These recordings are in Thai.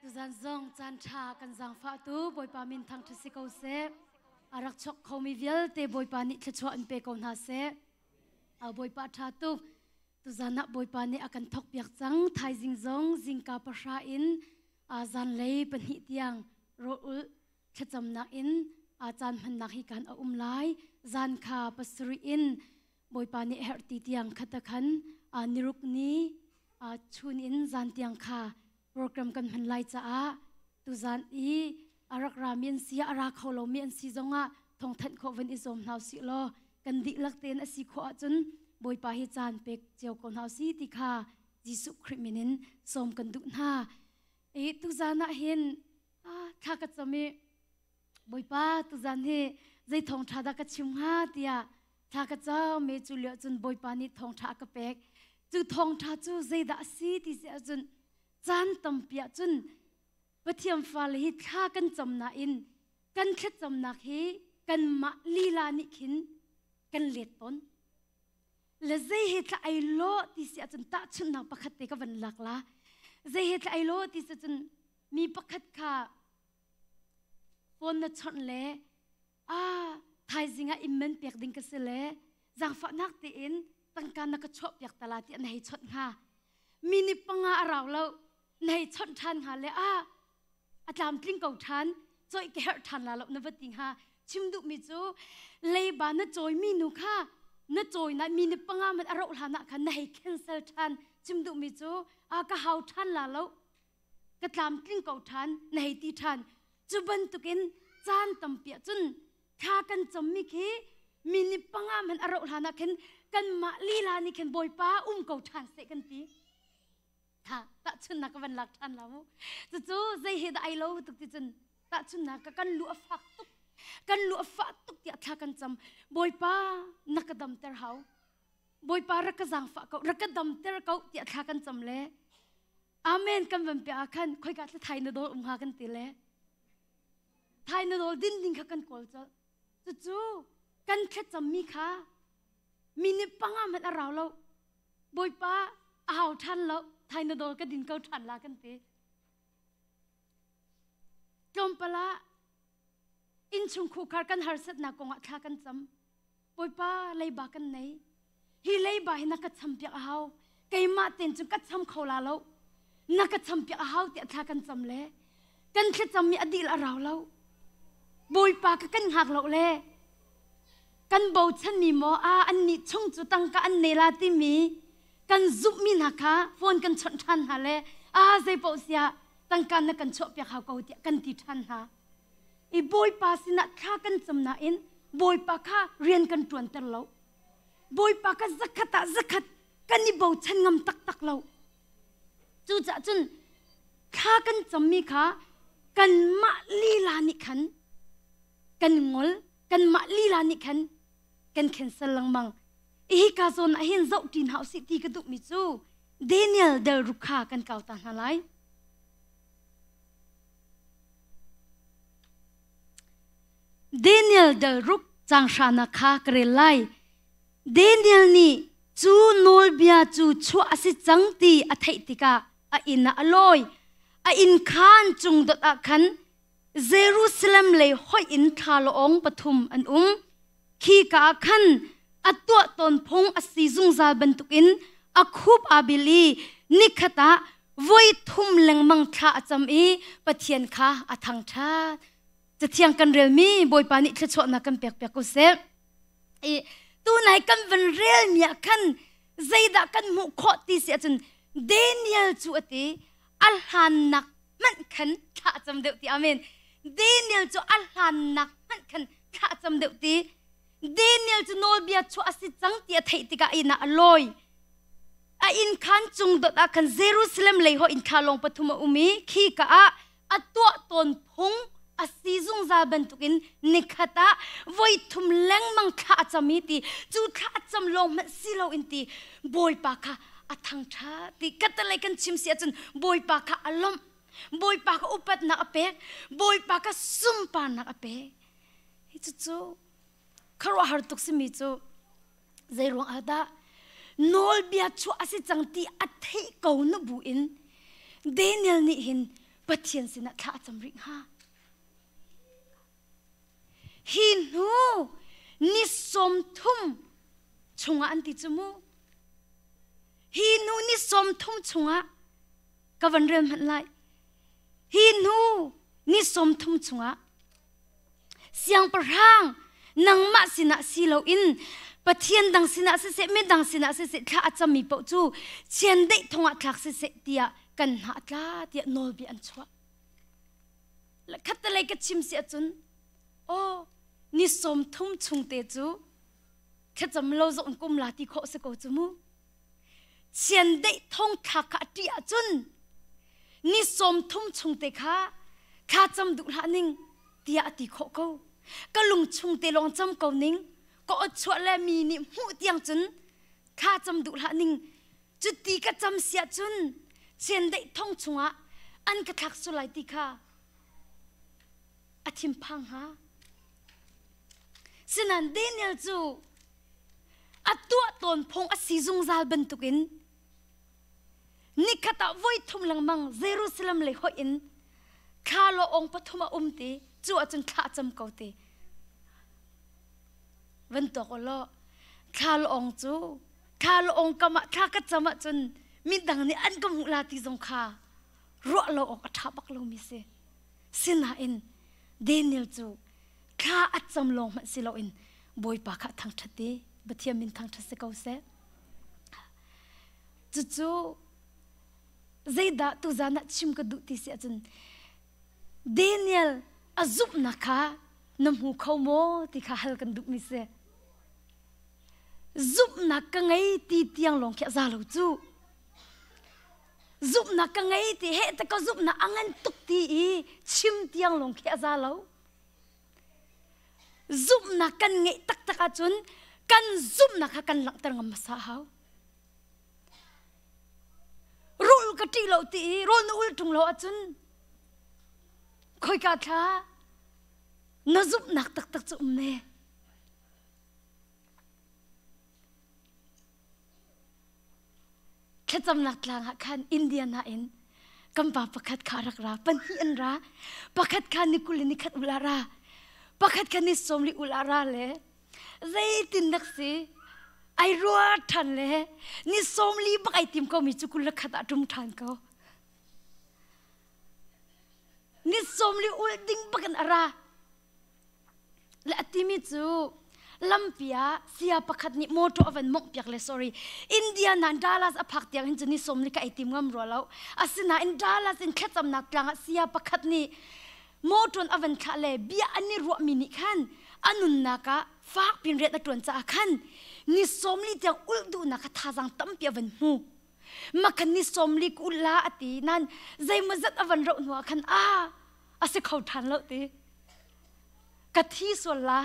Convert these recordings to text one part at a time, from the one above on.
tu zan zong chan cha kan zang fa tu boy pa min thang thasi ko se arak chok khomi vial te boy pa ni thachwa an pe ko na se a boy pa tha tu zana boy pa ni akan thok piak chang thai jing zong jingka pasha in a zan lei pan hi tiang ro ul thacham na in a chan man na hi kan a lai zan kha pasri in boy pa ni her ti tiang khata khan a niruk ni a chun in zan tiang kha program kan man lai cha a tu zan i arak ramin sia ara kholo mi an si zonga thong than kho ven i zom nau si lo kan di lak ten a si kho chun boy pa hi chan pek cheu ko nau si ti kha jisu kriminin som kan du na e tu zana hin a tha ka chami boy pa tu zan he zai thong tha da ka chim ha tia tha ka cha me chu le chun boy pa ni thong tha ka pek chu thong tha chu zai da si ti se chun chan tampia chun pathiam fal hi tha kan chamna in kan khet chamna hi kan ma lila ni khin kan let ton le zai he tla ai lo ti se chun ta chun na pakhat te ka van lak la zai he tla ai lo ti se chun mi pakhat kha phone na chon le a thai zinga immen pek ding ka se le jang fa nak te in tangkan na ka chop yak tala ti nei chot nga mini panga araw lo nei chon than ha le a atlam tling ko than choi ke her than la lo na vating ha chimdu mi chu lei ba na choi mi nu kha na choi na mini panga man araw la na kha nei cancel than chimdu mi chu a ka hau than la lo ka tlam tling ko than nei ti than chu ban tukin chan tampia chun kha kan chammi khi mini panga man araw la na khen kan ma lila ni khen boy pa ko than se kan ti tha ta chun na ka van lak than la mu chu zai he da ai lo tuk ti chun ta chun na ka kan lu afak tuk kan lu afak tuk ti tha kan cham boy pa nakadam ter hau boy pa ra ka jang fa ko ra ka dam ter ko ti tha kan cham le amen kan van pe khan khoi ka thai na do ha kan ti le thai na do din ding kha kan kol cha chu kan kha cham mi kha mini panga man araw lo boy pa aw than lo thai na do ka din ko than la kan te tom pala in chung khu khar kan har sat na ko nga tha kan cham boy pa lei ba kan nei hi lei ba hi na ka cham pya haw kai ma ten chu ka cham khola lo na ka cham pya haw ti tha kan cham le kan kha cham mi adil araw lo boy pa ka kan hak lo le kan bo chan mi mo a an ni chung chu tang ka an nei la ti mi kan zup mi na kha phone kan chon than ha le a zai po sia tang kan na kan chop pya kha ko ti kan ti than ha i boy pa sina kha kan chamna in boy pa kha rian kan tuan ter lo boy pa ka zakat kan ni bo chan ngam tak tak lo chu cha chun kha kan chammi kha kan ma lila ni khan kan ngol kan ma lila ni khan kan cancel lang mang i ka zon a hin zau tin hau si ti ka du mi chu Daniel del rukha kan kau ta halai Daniel del ruk chang shana kha kre lai Daniel ni chu nol bia chu chua si chang ti a thai ti ka a in a aloi a in khan chung dot a khan Jerusalem le hoi in thalo ong pathum an khi ka khan atwa ton phong asi zung zal bantukin akhup abili nikhata voi thum lengmang tha acham e pathian kha athang tha chathiang kan rel mi boy pani thachwa na kan pek pek ko se e tu nai kan van rel mi khan zaida kan mu kho ti se chun Daniel chu ati alhan nak man khan tha acham deu ti amen Daniel chu alhan nak man khan tha acham deu ti Daniel chu nol bia chu asi chang ti thai ti ka ina aloi a in khan chung dot a khan Jerusalem le ho in khalong pathuma umi khi ka a atwa ton phung asi zung za ban tukin nikhata voi thum leng mang kha chami ti chu kha cham long ma silo in ti boy pa kha athang tha ti katalai kan chim sia chun boy pa kha alom boy pa ka upat na ape boy pa ka sum pa na ape hi chu kharo har tuk si mi chu Zeiruangah da nol bia chu asi changti athei ko na bu in Daniel ni hin ปะเทียนสินะท่าจำริงฮะหินหูนิสมทุ่มชงอันติจมูหินหูนิสมทุ่มชงะกวันเริ่มหันไลหินหูนิสมทุ่มชงะเสียงประหางนังมาสินะสีเหลาอินปะเทียนดังสินะเสไม่ดังสินะเสข้าอาจจะมีปจูเชียนได้ทงอัตลักเสเตียกันหาตลาเตียโนลบีอันชัวและคัตเลยก็ชิมเสียจนโอ้นิสมทุ่มชุงเตจูแค่จำเราจะอุ่นกุมลาติโคสกจมูเชียนได้ทงทักเตียจนนิสมทุ่มชุงเตข้าจำดุลานิงเตียติโคก็ลุงชุงเตลองจำเกานิงก็อดชวและมีนิหูเตียงจนข้าจำดุลานิงจุดตีก็จำเสียจนเชียนได้ท่องชงอันกระทักสุไลติข้าอาทิมพังฮะสินันเดนิเอลจูอัตัวตนพงอสีจุงซาลบันตุกินนิคตาไว้ทุ่มลังมังเยรูซาเล็มเลยหอินข้าโลองปฐุมอุมตีจูอาจนข้าจำเกาตีวันตัวก็โลข้าโลองจูข้าโลองกะมะข้าก็จำจนมิดังนี่อันก็มุลาติจงข้ารัวโลออกทับักโลมิเซสินาอินเดนิเอลจูข้าอัดจำลงมันสิโลอินบอยปากทางทัดดีบัดเทียมินทางทัศเกาเซจู่ๆใจด่าตุจานัดชิมกระดุติเสียจนเดนิเอลอาจุบนักข้าน้ำหูเขาโมที่ข้าฮัลกันดุมิเซจุบนักกังไงตีเตียงลงแค่ซาลูจูจุบนักกังไงตีเฮแต่ก็จุบนักอังเงินตุกตีชิมเตียงลงแค่ซาลูจุบนักกันไงตักอาจุนกันจุบนักกันหลังตรงมาสาหาวรูลกตีเราตีรูลนู่นตรงเราอาจุนคอยกาท่าน่าจุบนักตักจุบเน่แค่จำนักลางขันอินเดียนาอินกำปาประคัดขารักราปันฮีอันราประคัดขานิคุลินิคัดอุลาราประคัดขานิสมลิอุลาราเลยใจตินนักสิไอรัวทันเลยนิสมลิบักไอติมก็มีจุกุลขัดอาดุมทันเขานิสมลิอุลดิ้งบักันอาราและติมิจูลำปียเสียประคัดนิโมโตอวันมกเปียกเลย sorry อินเดียนันดาลัสอภักเตียงหินจนิสมลิกไอติมงามรัวแล้วอาศินาอินดาลัสอินแค่จำนักกลางเสียประคัดนิโมโตนอวันขาเลเบียอันนี้รัวมินิขันอันนุนนักฝากพินเรตตรวนจากขันนิสมลิเตียงอุลดูนักท่าจังตั้มเปียวันหูมาคันนิสมลิกุลาอตินันใจมันจัดอวันเราหัวขันอาศัยเขาทันแล้วตีกะทิส่วนละ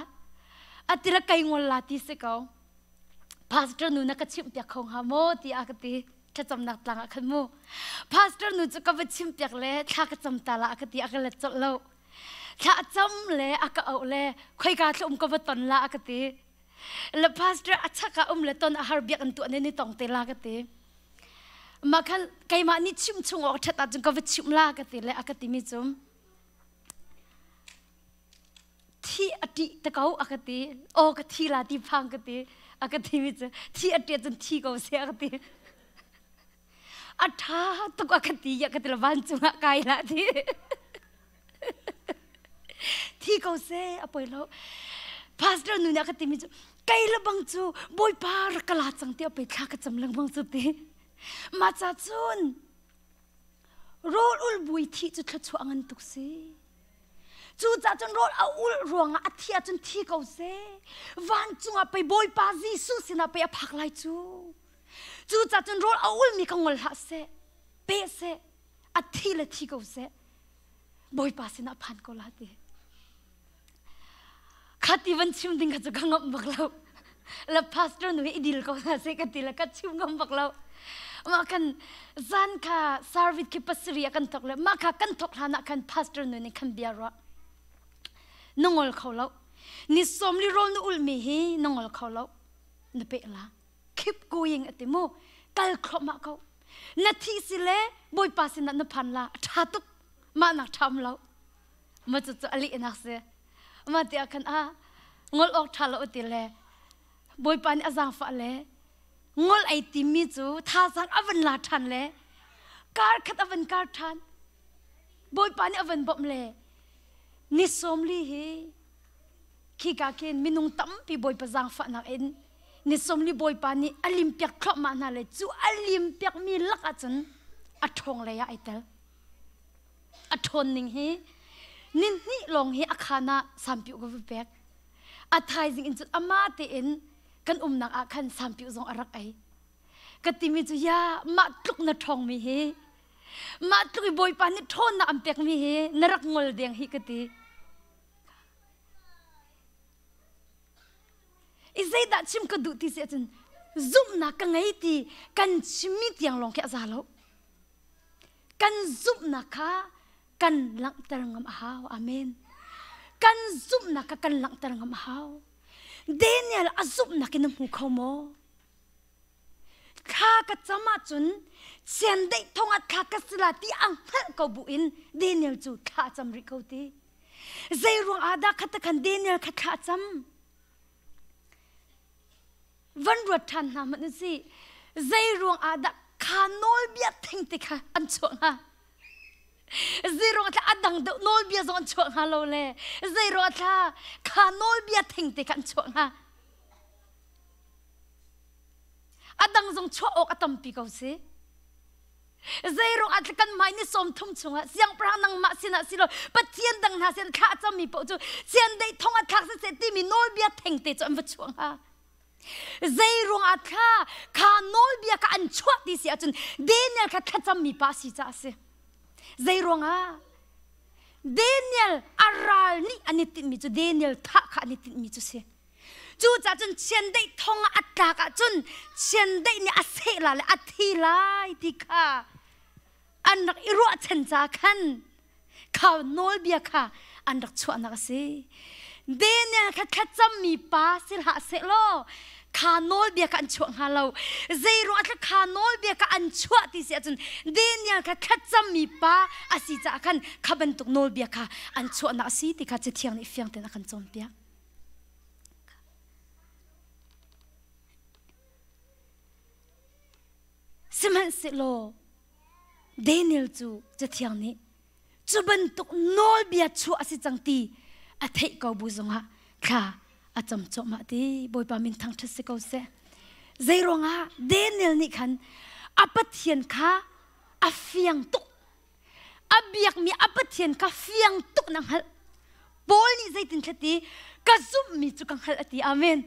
อาทิตย์ละไกงวลาที่เสกเอาพาสเตอร์นูนักชิมเปียกของฮามโมที่อากติแค่จำนักต่างขันโมพาสเตอร์นูจะก็ไปชิมเปียกเล่ถ้าก็จำตาละอากติอากเล็ดจดเล่าถ้าจำเล่อากเอาเล่ค่อยการจะก็ไปตอนละอากติแล้วพาสเตอร์อาชักเล่ตอนอาหารเบียกันตัวนี้ต้องเตละอากติมาคันไกมานี่ชิมชงออกชัดจนก็ไปชิมละอากติเล่อากติมิจุมที่อดีตเขาอากติโอกติลาที่พังกติอากติมิจที่อดีตจนที่เขาเสียอากติอัฐาตุกอากติอากติละวันจุงอากายละที่เขาเสียอภัยแล้วพาสเตอร์นูนอากติมิจไกลละบังจูบอยปารักลาจังเตียวไปข้ากจำลังบังจุติมาจากจุนโรลอุลบุยที่จุดขชัวงันตุกซีจูจ่าจนรถเอาอุลรวงอาทิตย์จนที่เขาเซวันจุงไปบอยปาซีสุสินาไปอภักไลจูจ่าจนรถเอาอุลมีกังวลหาเซเปเซอาทิตย์ละที่เขาเซบอยปาสินาพันก็ลาดีขัดที่วันชิมดิ้งก็จะกังวลบักเราแล้วพาสเตอร์หนูอีดิลก็ลาเซกันทีละกัดชิมกังบักเรามากันจันค่ะซาร์วิสคิปัสรีกันตกเลยมาค่ะกันตกฐานะกันพาสเตอร์หนูในคันเบียร์นงอลเขาแล้วนิสมลิโรนอุลมีฮีนงอลเขาแล้วนเปล่า keep going อติโมกัลครบมาเขานาทีสิเล่บอยปาสินันพันละทัตุก มาหนักทำเรามาจุดอลินักเสียมาเดียกันงอลออกทาเราติเลบอยปานอาจารย์ฟ้าเลงอลไอติมีจูท่าสังอวันลาทันเลการขัดอวันการทันบอยปานอวันบ่มเลนิสมลีฮีขี้กาเกนมินุงตั้มปีบอยปะจางฟ้านักเอ็นนิสมลีบอยปานี่อลิมเปียกครอบมานาเลจูอลิมเปียกมีลักอาจันอัทงเลยไอเตลอัทนนิงฮีนินนี่ลงฮีอาคานาสามปิวกับเปียกอัทายจิงอินจุดอามาเตอินกันนักอาคันสามปิวจงอารักไอกติมิจุยามาตุกนาทองมีฮีมาตุกบอยปานี่ทนนาอัมเปียกมีฮีนรักงอลเดียงฮีกติอีเซดัชิมก็ดูที่เสียจนซุ่มนักกันไงที่กันชิมิตยังลงแค่ซาโลกันซุ่มนักกันหลังตรังมหาวอาเมนกันซุ่มนักกันหลังตรังมหาวเดนิเอลอาซุ่มนักกินหูเขาโมข้าก็จะมาจนเชียนได้ทงอัดข้าก็สละที่อังเฮก็บุอินเดนิเอลจูข้าจำริเขาตีใจรวงอาดาขัดกันเดนิเอลข้าจำวันรวดทันนะมันสิใจรวงอาดาขานอลเบียทิ้งติค่ะอันช่วงฮะใจรวงอาอดังเดนอลเบียจงอันช่วงฮะเราเลยใจรวงอาขานอลเบียทิ้งติค่ะอันช่วงฮะอดังจงช่วงอกตัมปีเขาสิใจรวงอากันไม่นิสมทุ่มชงฮะเสียงพระนังมาสินะสิโลปะเทียนดังนาเสียนข้าจะมีปะจูเสียนได้ทงอัดข้าเสียตีมีนอลเบียทิ้งติจนวันช่วงฮะใจรวงอาข้านอลเบียข้าอันชั่วที่เสียจนเดนิเอลข้าจำมีภาษีจ้าสิใจรวงอาเดนิเอลอาราลนี่อันนี้ติดมีจูเดนิเอลท่าข้าอันนี้ติดมีจูสิจูจ้าจนเชียนได้ทงอัดกากจนเชียนได้เนี่ยอาเซลาเลยอาทีลายที่ข้าอันนักอิรัวเชนจ้าขันข้านอลเบียข้าอันนักชั่วนักสิเดนิเอลข้าจำมีภาษีหาเซโลขานอลเบียกันช่วงฮาเราใจรัวขานอลเบียกันช่วงที่เสียจนเดียนค่ะขัดจำมีป้าอาศิจะกันขบันตุกนอลเบียค่ะอันช่วงนักสิที่ข้าจะเที่ยงนี่เฟียงแต่นักจอมเปียสมันสิโลเดนิเอลจูจะเที่ยงนี้จูบันตุกนอลเบียช่วงอาศิจังตีอาเทกาบุษงฮะค่ะอาจำจบมาดีบอยปามินทั้งทัศน์ก็เสใจรองเดนิเอลนี่ขันอัปเทียนข้าอัฟยังตุกอับยักมีอัปเทียนข้าฟียงตุกนังฮัลบอลนี่ใจตินทัดดีกะซุ่มมีจุกังฮัลอติอาเมน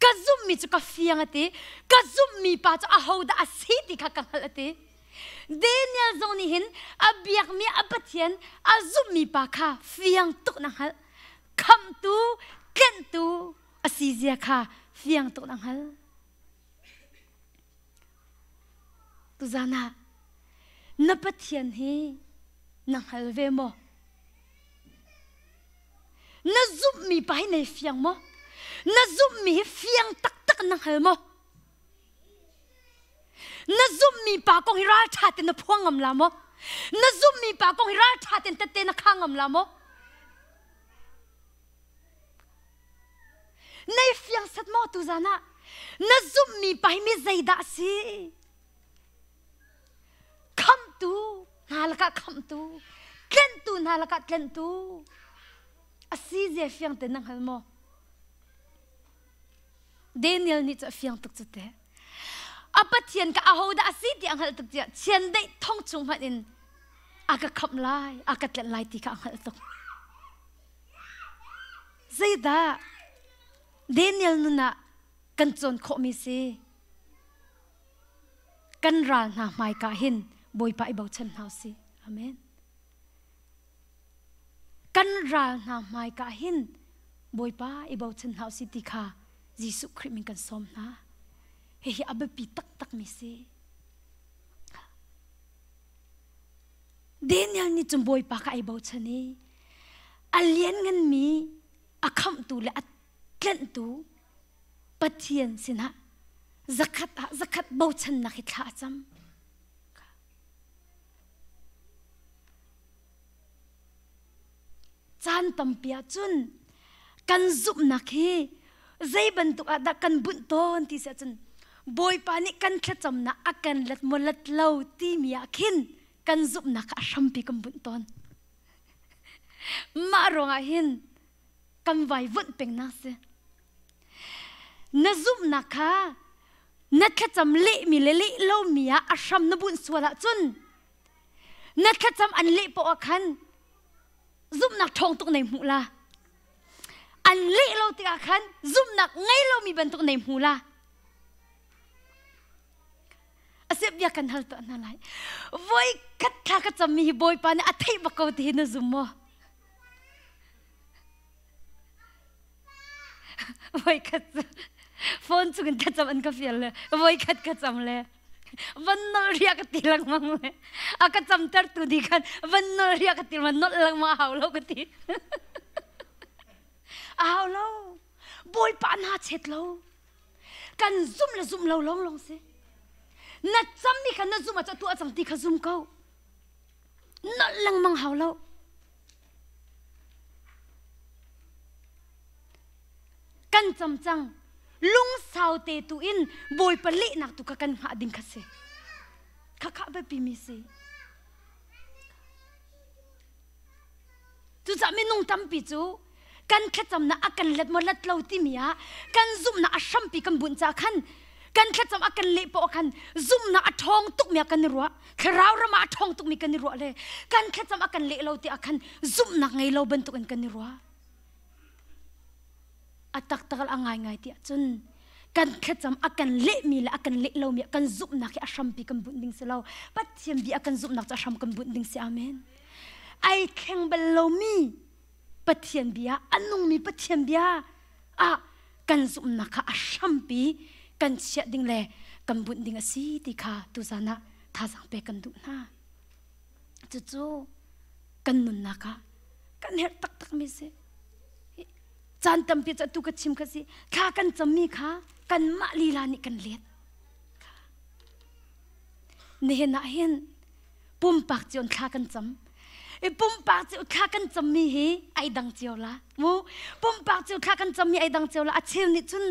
กะซุ่มมีจุกฟียงอติกะซุ่มมีป้าจุอาหูดาอาศิติข้ากังฮัลอติเดนิเอลจงนี่เห็นอับยักมีอัปเทียนอาซุ่มมีป้าข้าฟียงตุกนังฮัลคำตูเก่นตูอาศิเซียค่ะเฟียงตุนังฮัลตุจานะนับเทียนฮีนังฮัลเวโมนับซุบมีไปในเฟียงโมนับซุบมีเฟียงตักตักนังฮัลโมนับซุบมีปากงฮิราชาตินพวงงำลาโมนับซุบมีปากงฮิราชาตินเตเตนักข้างงำลาโมในเฟียงสัตว์มอตุจานะนัซุมมีไปไม่ใจด่าสิคำตูนาลกะคำตูเล่นตูนาลกะเล่นตูอาศิเจเฟียงเตนังฮัลโมเดนิเอลนี่จะเฟียงตุกจุดเตะอัปเทียนกับอาหูดาอาศิที่อังฮัลตุกเจเชียนได้ท่องจุงมันอินอากาคำลายอากาเล่นลายที่กับอังฮัลตุกใจด่าเดนิเอลนุนะกันจนโคมิซีกันรันหาไม่กะหินบอยไปเบาชันเฮาสิอาเมนกันรันหาไม่กะหินบอยไปเบาชันเฮาสิติค่ะยิสุคริสต์มีกันสมนะเฮียอับปีตักตักมิซีเดนิเอลนี่จุ่มบอยไปกะเบาชันนี้อัลเลียนเงินมีอาคำตูและเล่นตูปะเทียนสินะzakatบาวชันนักขิดละจำ จานตำเปียจุนกันซุบนักฮีใจบรรทุกอาดักกันบุญต้นที่เสียจุนบอยปานิกันแค่จำนักอากันเล็ดมลัดเล่าที่มีอาคินกันซุบนักอาชัมปีกันบุญต้นมารองอาหินกันไว้วุ่นเป็นนักเสียนซุบนักค่ะนักแค่จำเละมีเละเล่ามีอาชัมนบุญสวดจุนนักแค่จำอันเละปอกขันซุบนักทองตุกในหูละอันเละเราติอาขันซุบนักไงเรามีบรรทุกในหูละอาเสียบยากันฮัลตัวนั่นไรไว้คัดข้าก็จะมีบอยปานอัฐิบักเอาที่นซุมโมไว้คัดฟอนสุกันคัดจำอันก็เฟียเลยไว้คัดจำเลยวันนอเรียกติลังมังเลยอาก็จำตัดตัวดีกันวันนอเรียกติมันนอลังมาเอาเราก็ตีเอาเราบอยปานหาเช็ดเรากันซุ่มละซุ่มเราลองสินัดจำนี่กันนัดซุ่มอาจจะตัวจังตีขซุ่มเขานอลังมังเอาเรากันจำจังลุงสาวเตตุอินบอยปลินักตุกกันหาดิ่งคัสเซข้าไปพิมิเซตุจะไม่นุ่งตั้มปิจูกันแค่จำนะอากันเล็ดมลัดเล่าที่มีอะกันซุ่มนะอาชัมปีกันบุญจากขันกันแค่จำอากันเละปอกันซุ่มนะอาทองตุกมีอากันนิรัวแค่เราระมาอาทองตุกมีกันนิรัวเลยกันแค่จำอากันเละเล่าที่อากันซุ่มนะไงเราบรรทุกกันนิรัวอัตักตะกลง่ายที่จนกันแค่จำอากันเละมีและอากันเละเรามีกันซุ่มนะแค่อาชัมปีกันบุญดิ่งเสียเราปัจเจียมบีอากันซุ่มนะจะอาชัมกันบุญดิ่งเสียอาเมนไอแข่งเบลเรามีปัจเจียมบีอันนุ่งมีปัจเจียมบีกันซุ่มนะแค่อาชัมปีกันเชียดิ่งเลยกันบุญดิ่งสิที่ข้าตุจานะท่าสังเปกันดุนะจู่ๆกันนุนนะค่ะกันเฮตักมีเสจานตำเปียจะตุกชิมกันสิข้ากันจำมีค่ะกันมาลีลานี่กันเลียดเนี่ยนะเห็นปุ่มปากจีนข้ากันจำไอ้ปุ่มปากจีนข้ากันจำมีเฮไอ้ดังเจียวละมูปุ่มปากจีนข้ากันจำมีไอ้ดังเจียวละอาเชียวนี่จุน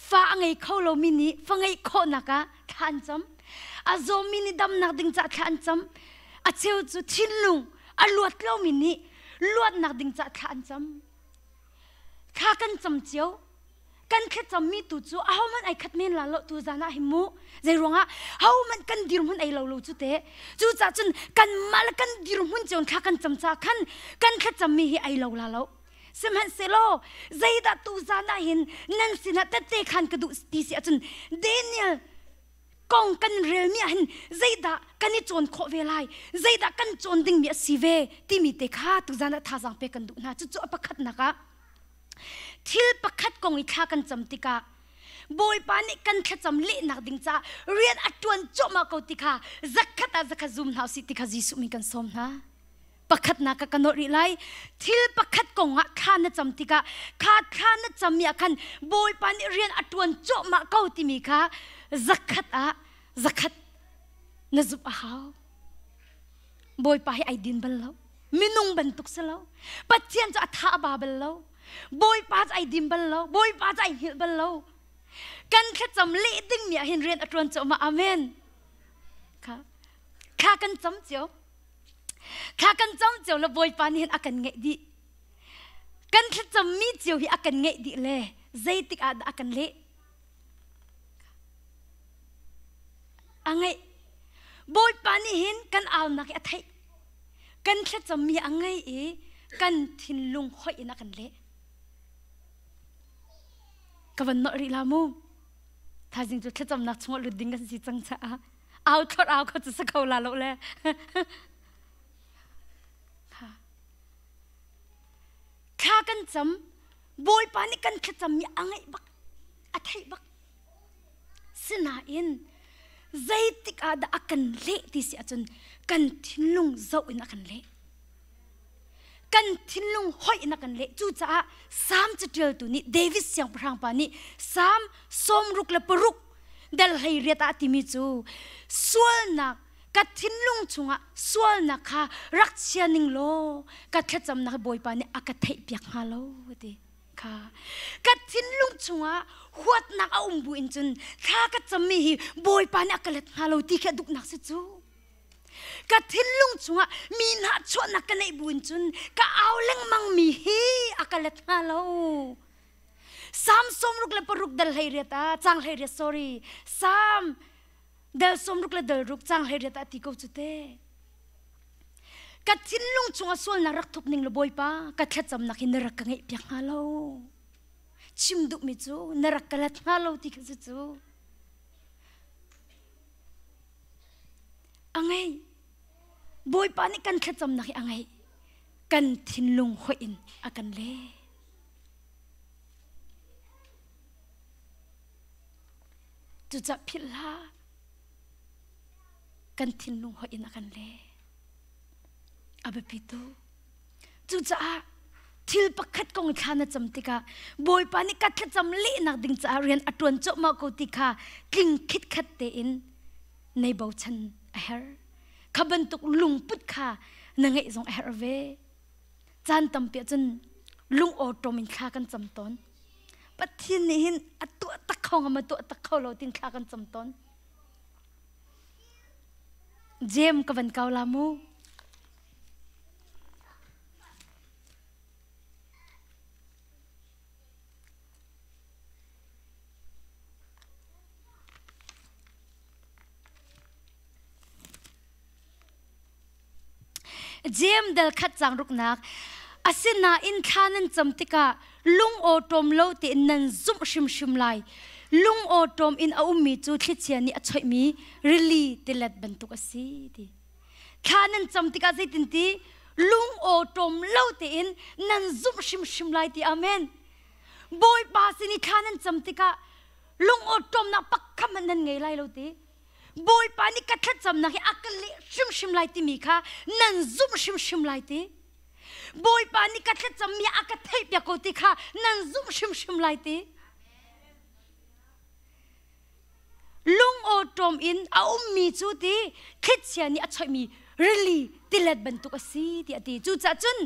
ฟ้าไงเข้าเรามินิฟ้าไงโคนักะข้าจำอาโซมินิดำนักดิ่งจัดข้าจำอาเชียวจุทิ้นลุงอาลวดเรามินิลวดนักดิ่งจัดข้าจำข้ากันจำเจียวกันแค่จำมีตัวจู่เอามันไอ้ขัดเมนละเราตัวจานะหิมูใจร้องเอามันกันดิรุมันไอ้เราจู่เตะจู่จ่าจนกันมาละกันดิรุมันจนข้ากันจำจ่ากันแค่จำมีไอ้เราละเราสมัยเซโลใจดัตัวจานะเห็นนั่นสินะแต่เตะขันกระดูกตีเสียจนเดนิเอลกองกันเรียลมีเห็นใจดักันนี่จนโคเวลัยใจดักันจนดิ่งมีสีเวที่มีเตะข้าตัวจานะท่าสังเปกันดูนะจู่ๆประคัดนะคะทิลประคัดกงอีข้ากันจำติกาบอยปานิกันแค่จำเละนักดิ่งจ้าเรียนอัดวนจบมาเกาติกาจักขัดจักซุ่มหาสิติกาจิสุมีกันสมนะประคัดนักกันโนริไลทิลประคัดกงอ่ะข้านะจำติกาข้านะจำมีอากันบอยปานิเรียนอัดวนจบมาเกาติมีค่ะจักขัดนะจุบอาหาวบอยปาให้ไอดินบัลลาวมินุงบันตุกเสลาวปัจเจียนจะอัฐาบาบัลลาวบอยป้าใจดิมบัลโลบอยป้าใจหิลบัลโลกันแค่จำเละดิ้งเนี่ยเห็นเรียนอัตรวนจะมาอาเมนค่ะข้ากันจำเจียวแล้วบอยป้านี่เห็นอากันไงดีกันแค่จำมีเจียวที่อากันไงดีเลยใจติกอากันเละอังไงบอยป้านี่เห็นกันเอานักอัฐิกันแค่จำมีอังไงกันทิ้งลุงห้อยนักกันเละก็วันนอริลามูถ้าจริงจุดแค่จำนักชงหรือดิ้งกันสิจังจ้าเอาเขาจะสักเขาลาโลเลยข้ากันจำบอยปานี่กันแค่จำมีอะไรบักอะไรบักสนาอินใจติกอาดากันเละที่เสียจนกันทิ้งลุงเจ้าอินักกันเละกันทิ้งลงห้อยนักกันเละจู่จ้าสามจะเจอตัวนี้เดวิสยังพรางปานี้สามสมรุกและปรุกเดลให้เรียตาติมิจูส่วนนัก กัดทิ้งลุงชงอ่ะสวลนะคะรักเชียนิงโลกัดแค่จำนักบอยปานี่อากาศเทียบยักมาโลดิค่ะกัดทิ้งลุงชงอ่ะหัวนักเอาบุญจนถ้ากัดจำมีบอยปานี่อากาศเล็ดมาโลที่แค่ดุนักสิจูกัดทิ้งลุงชงอ่ะมีหน้าชวนนักกันในบุญจนก็เอาเล่งมังมีฮีอากาศเล็ดมาโลสามสมรุกเลปรุกเดลเฮเรียตาจังเฮเรีย sorry สามเดลสมรุกเลเดลรุกจังเฮเรียตาที่กูจุดเตกัดทิ้งลุงชงอสวลนารักทุบนิ่งละบอยปากัดแค่จำนักหินรักกังไอเปียกฮาโลชิมดุมิจูนรักกัลฮาโลที่กูจุดอังไงบอยปานี่กันแค่จำนักอังไงกันทิ้งลุงหัวอินอากันเล่จุดจับพิลากันทิ้งลุงหัวอินอากันเล่อาเบปิโตจุดจ้าทิลปักขัดกงข้านะจำติกาบอยปานิกัดขัดจำลีนักดิ่งจ้าเรียนอัตวนจบมาโกติกากิ่งคิดขัดเตอินในเบาชันเฮร์ขบันตุกลุงพุทธานังไงจงเฮร์เวจานตำเปียจนลุงโอโตมินข้ากันจำตอนปัจจุบันนี้อัตตัวตะเขามาตัวตะเขาเราตินข้ากันจำตอนเจมกับวันเกาลามูเจมเดลขัดจังรุกนักอาศินาอินทานันจำติกาลุงโอตมโลตินันซุ่มชิมไลลุงโอตมอินอาอุมีจูทิเชียนี่ช่วยมีริลีติเลดบรรทุกสิดีข้านันจำติกาสิตินตีลุงโอตมโลติอินนันซุ่มชิมไลติอาเมนบอยปาสินิข้านันจำติกาลุงโอตมนักปักคำมันนันไงไลโลติบอยปานิกัดทัดจำนักอักเลชิมไลติมีค่ะนันซุ่มชิมไลติบอยปานิกัดทัดจำมีอักเทปยาโกติค่ะนันซุ่มชิมไลติลุงโอตมอินเอามีจูติคิดเชียนี่ช่วยมีริลีติเลดบรรทุกสิที่อดีจูจ่าจุน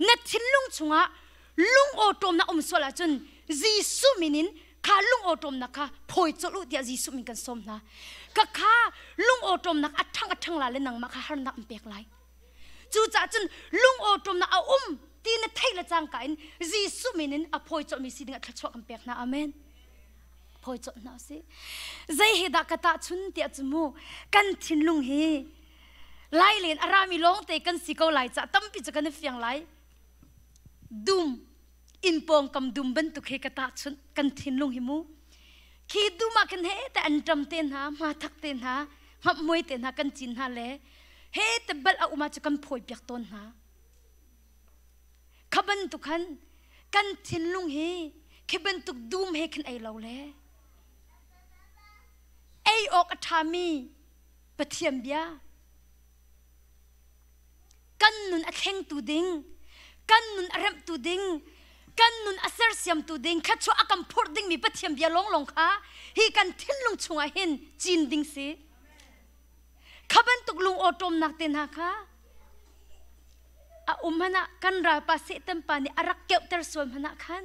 นัดทิ้งลุงชงะลุงโอตมนักสวละจุนจีสุมินินข้าลุงโอตมนักข้าพอยจลุที่จีสุมินกันสมนะก็ข้าลุงโอตมนักอัดทั้งลาเลนังมาข้าหันนักเปียกไหลจูจ่าจุนลุงโอตมนักเอาตีนัดไทยละจังกันจีสุมินินอพอยจลุมีสิ่งอัดชวกันเปียกนะอาเมนพอยจลุนะสิใจเหตุกตาชุนเตียจมูกันทิ้งลุงเฮไล่เลนอารามีลงเตกันสิเกาไหลจะตั้มปิจกันเฟียงไหลดุมอินปองกำดุมบันตุเคกตาชุนกันทิ้งลุงหิมูคีดูมากันเฮแต่อันจำเต็นหามาทักเต็นหาหับมวยเต็นหากันจินหาเล่เฮแต่บัลเอามาจะกันพอยเปียกต้นหาขบันตุกันกันทิ้งลุงเฮขบันตุกดูมเฮกันไอเราเล่ไอออกอัฐามีปะเทียมเบียกันนุนอัดแห่งตูดิงกันนุนอารมตูดิงกันนุนอัศรเสียมตูดิงขัดชัวอากัมพูดดิงมีปะเทียมเบียลงค่ะฮีกันทิ้งลุงชงอาเห็นจีนดิงสิขบันตุกลุงโอตมนักเต็นหาค่ะอาฮนะกันราปาเสตัมปานีอารักเก็บเตอร์ส่วนฮนะขัน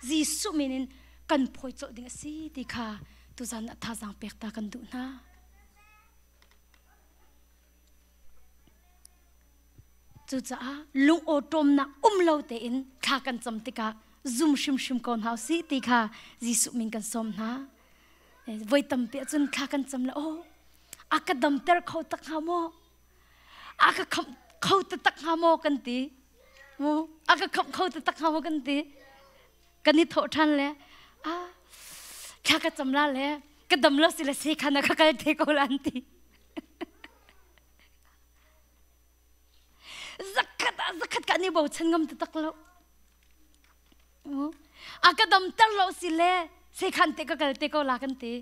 จีสุมินินกันพอยโจดิงสิที่ค่ะตุจันท่าจังเปียกตากันดูนะจุดจ้าลุงโอตมนักเลาเตอินข้ากันจำติกาซุ่มชิมก่อนเฮาสิติค่ะจีสุมินกันสมนะไว้ตั้มเปียจนข้ากันจำแล้วโอ้อากาดำเตอร์เขาตักหาโมอากาเขาตักหาโมกันตีอากาเขาตักหาโมกันตีกันนี่โทษทันเลยข้าก็จำละเลยก็ดำเลิศสิละสิข้านะข้าก็เลยเทโกลันตีzakat kan ni bau chen ngam tak lo akadam tar lo sile se khan te ka kal te ko la kan te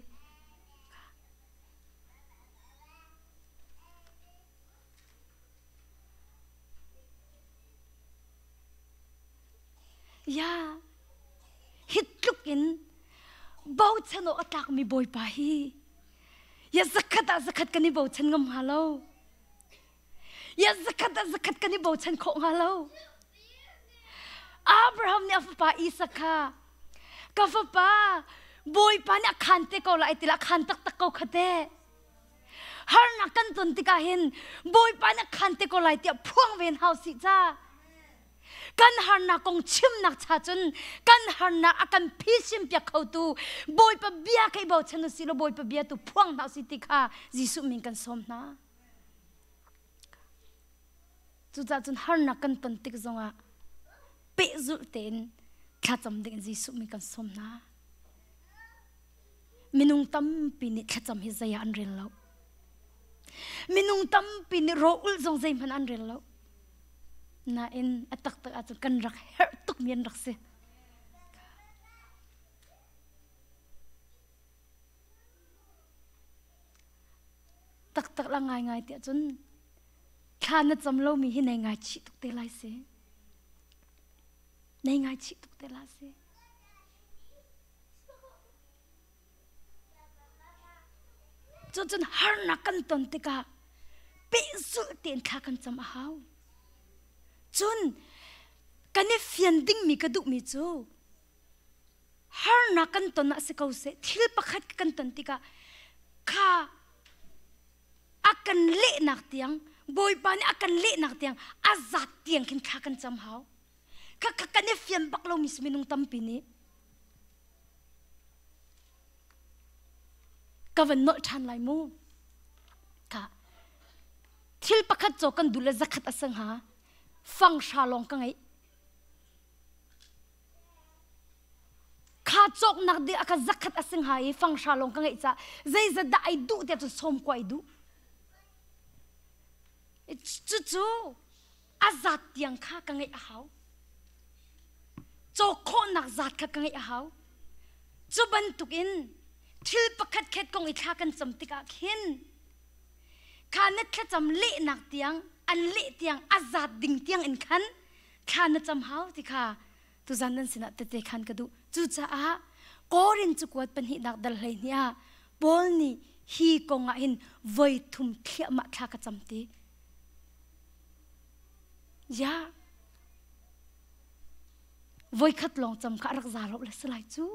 ya hit look in bau chen o atak mi boy pa hi ya zakat kan ni bau chen ngam halo ya zakat kan ni bau chen kho halo Abraham ni afapa Isaka ka fapa boy pa ni khante ko la itila khan tak ko khate har na kan ton tika hin boy pa ni khante ko la itia phuang ven house si cha kan har na kong chim nak cha chun kan har na akan phisim pya khautu boy pa bia kai bau chanu silo boy pa bia tu phuang na si tikha jisu min kan som na chu cha chun har na kan ton tik zonga pe zu ten kha cham ding jisu min kan som na minung tam pini kha cham hi zaya an rel lo minung tam pini ro ul zong zai man an rel lo na in atak tak atu kan rak her tuk mien rak se tak la ngai ti chun khana cham lo mi hi nei ngai chi tuk te lai se nei ngai chi tuk te la se chun har na kan ton te ka pe su ten kha kan cham a hau chun kan fian ding mi ka du mi chu har na kan ton na se ko se thil pakhat kan ton tika kha akan le nak tiang boy pa ni akan le nak tiang azat tiang kin kha kan cham hau kha kan fian bak lo mi minung tampi ni ka van no than lai mu ka thil pakhat cho kan dula zakhat asang ha fang shalong ka ngai kha chok nak de aka zakhat asing hai fang shalong ka ngai cha zai za da ai du te to som ko ai du chu azat yang kha ka ngai a hau chok kho nak zat kha ka ngai a hau chu ban tukin thil pakhat khet kong i kha kan cham tika khin kha na kha cham le nak tiang an le tiang azat ding tiang in khan kha na cham hau ti kha tu zan nan sina te te khan ka du chu cha a korin chu kwat pan hi dak dal hlei nia bol ni hi konga in voi thum thia ma kha ka cham ti ya voi khat long cham kha rak za lo le salai chu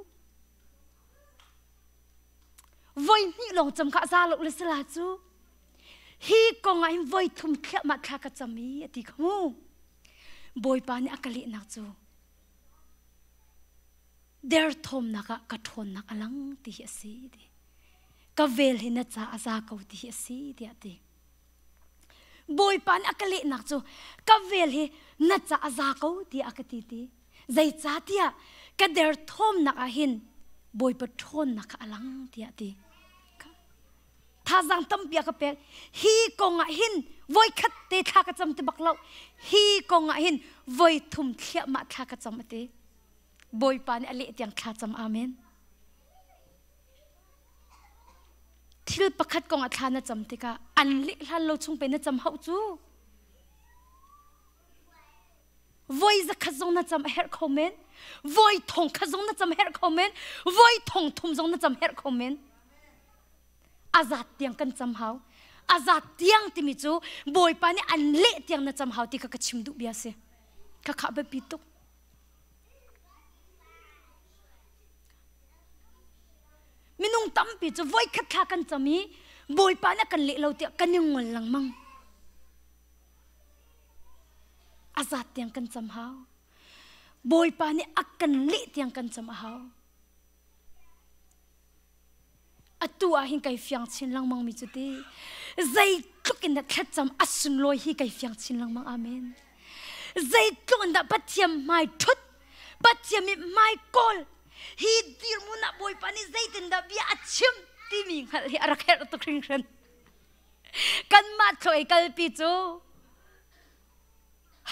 voi ni long cham kha za lo le sala chu hi konga in voi thum thia ma kha ka chami ati khamu boy pa ni akali nak chu der thom naka ka thon nak alang ti hi si di ka vel hi na cha aza ko ti hi si di ati boy pa ni akali nak chu ka vel hi na cha aza ko ti akati ti zai cha tia ka der thom nak a hin boy pa thon nak alang ti ati tha jang tam pia ka pe hi konga hin voi khat te tha ka cham te baklo hi konga hin voi thum thia ma tha ka cham te boy pa ni ale tiang tha cham amen thil pakhat konga tha na cham te ka an le hlan lo chung pe na cham hau chu voi za khazong na cham her khomen voi thong khazong na cham her khomen voi thong thum jong na cham her khomen azat tiang kan cham hau azat tiang ti mi chu boy pa ni an le tiang na cham hau ti ka chim du bia se ka kha ba pi tu minung tam pi chu voi khat kha kan chami boy pa na kan le lo ti kan ngol lang mang azat tiang kan cham hau boy pa ni akan le tiang kan cham hau atua hin kai fiang chin lang mang mi chu ti zai tluk in da khat cham asun loi hi kai fiang chin lang mang amen zai tluk in da pathiam mai thut pathiam mi mai kol hi dir mu na boy pani zai tin da bia achim ti mi hal hi arak her to kring ran kan ma thoi kal pi chu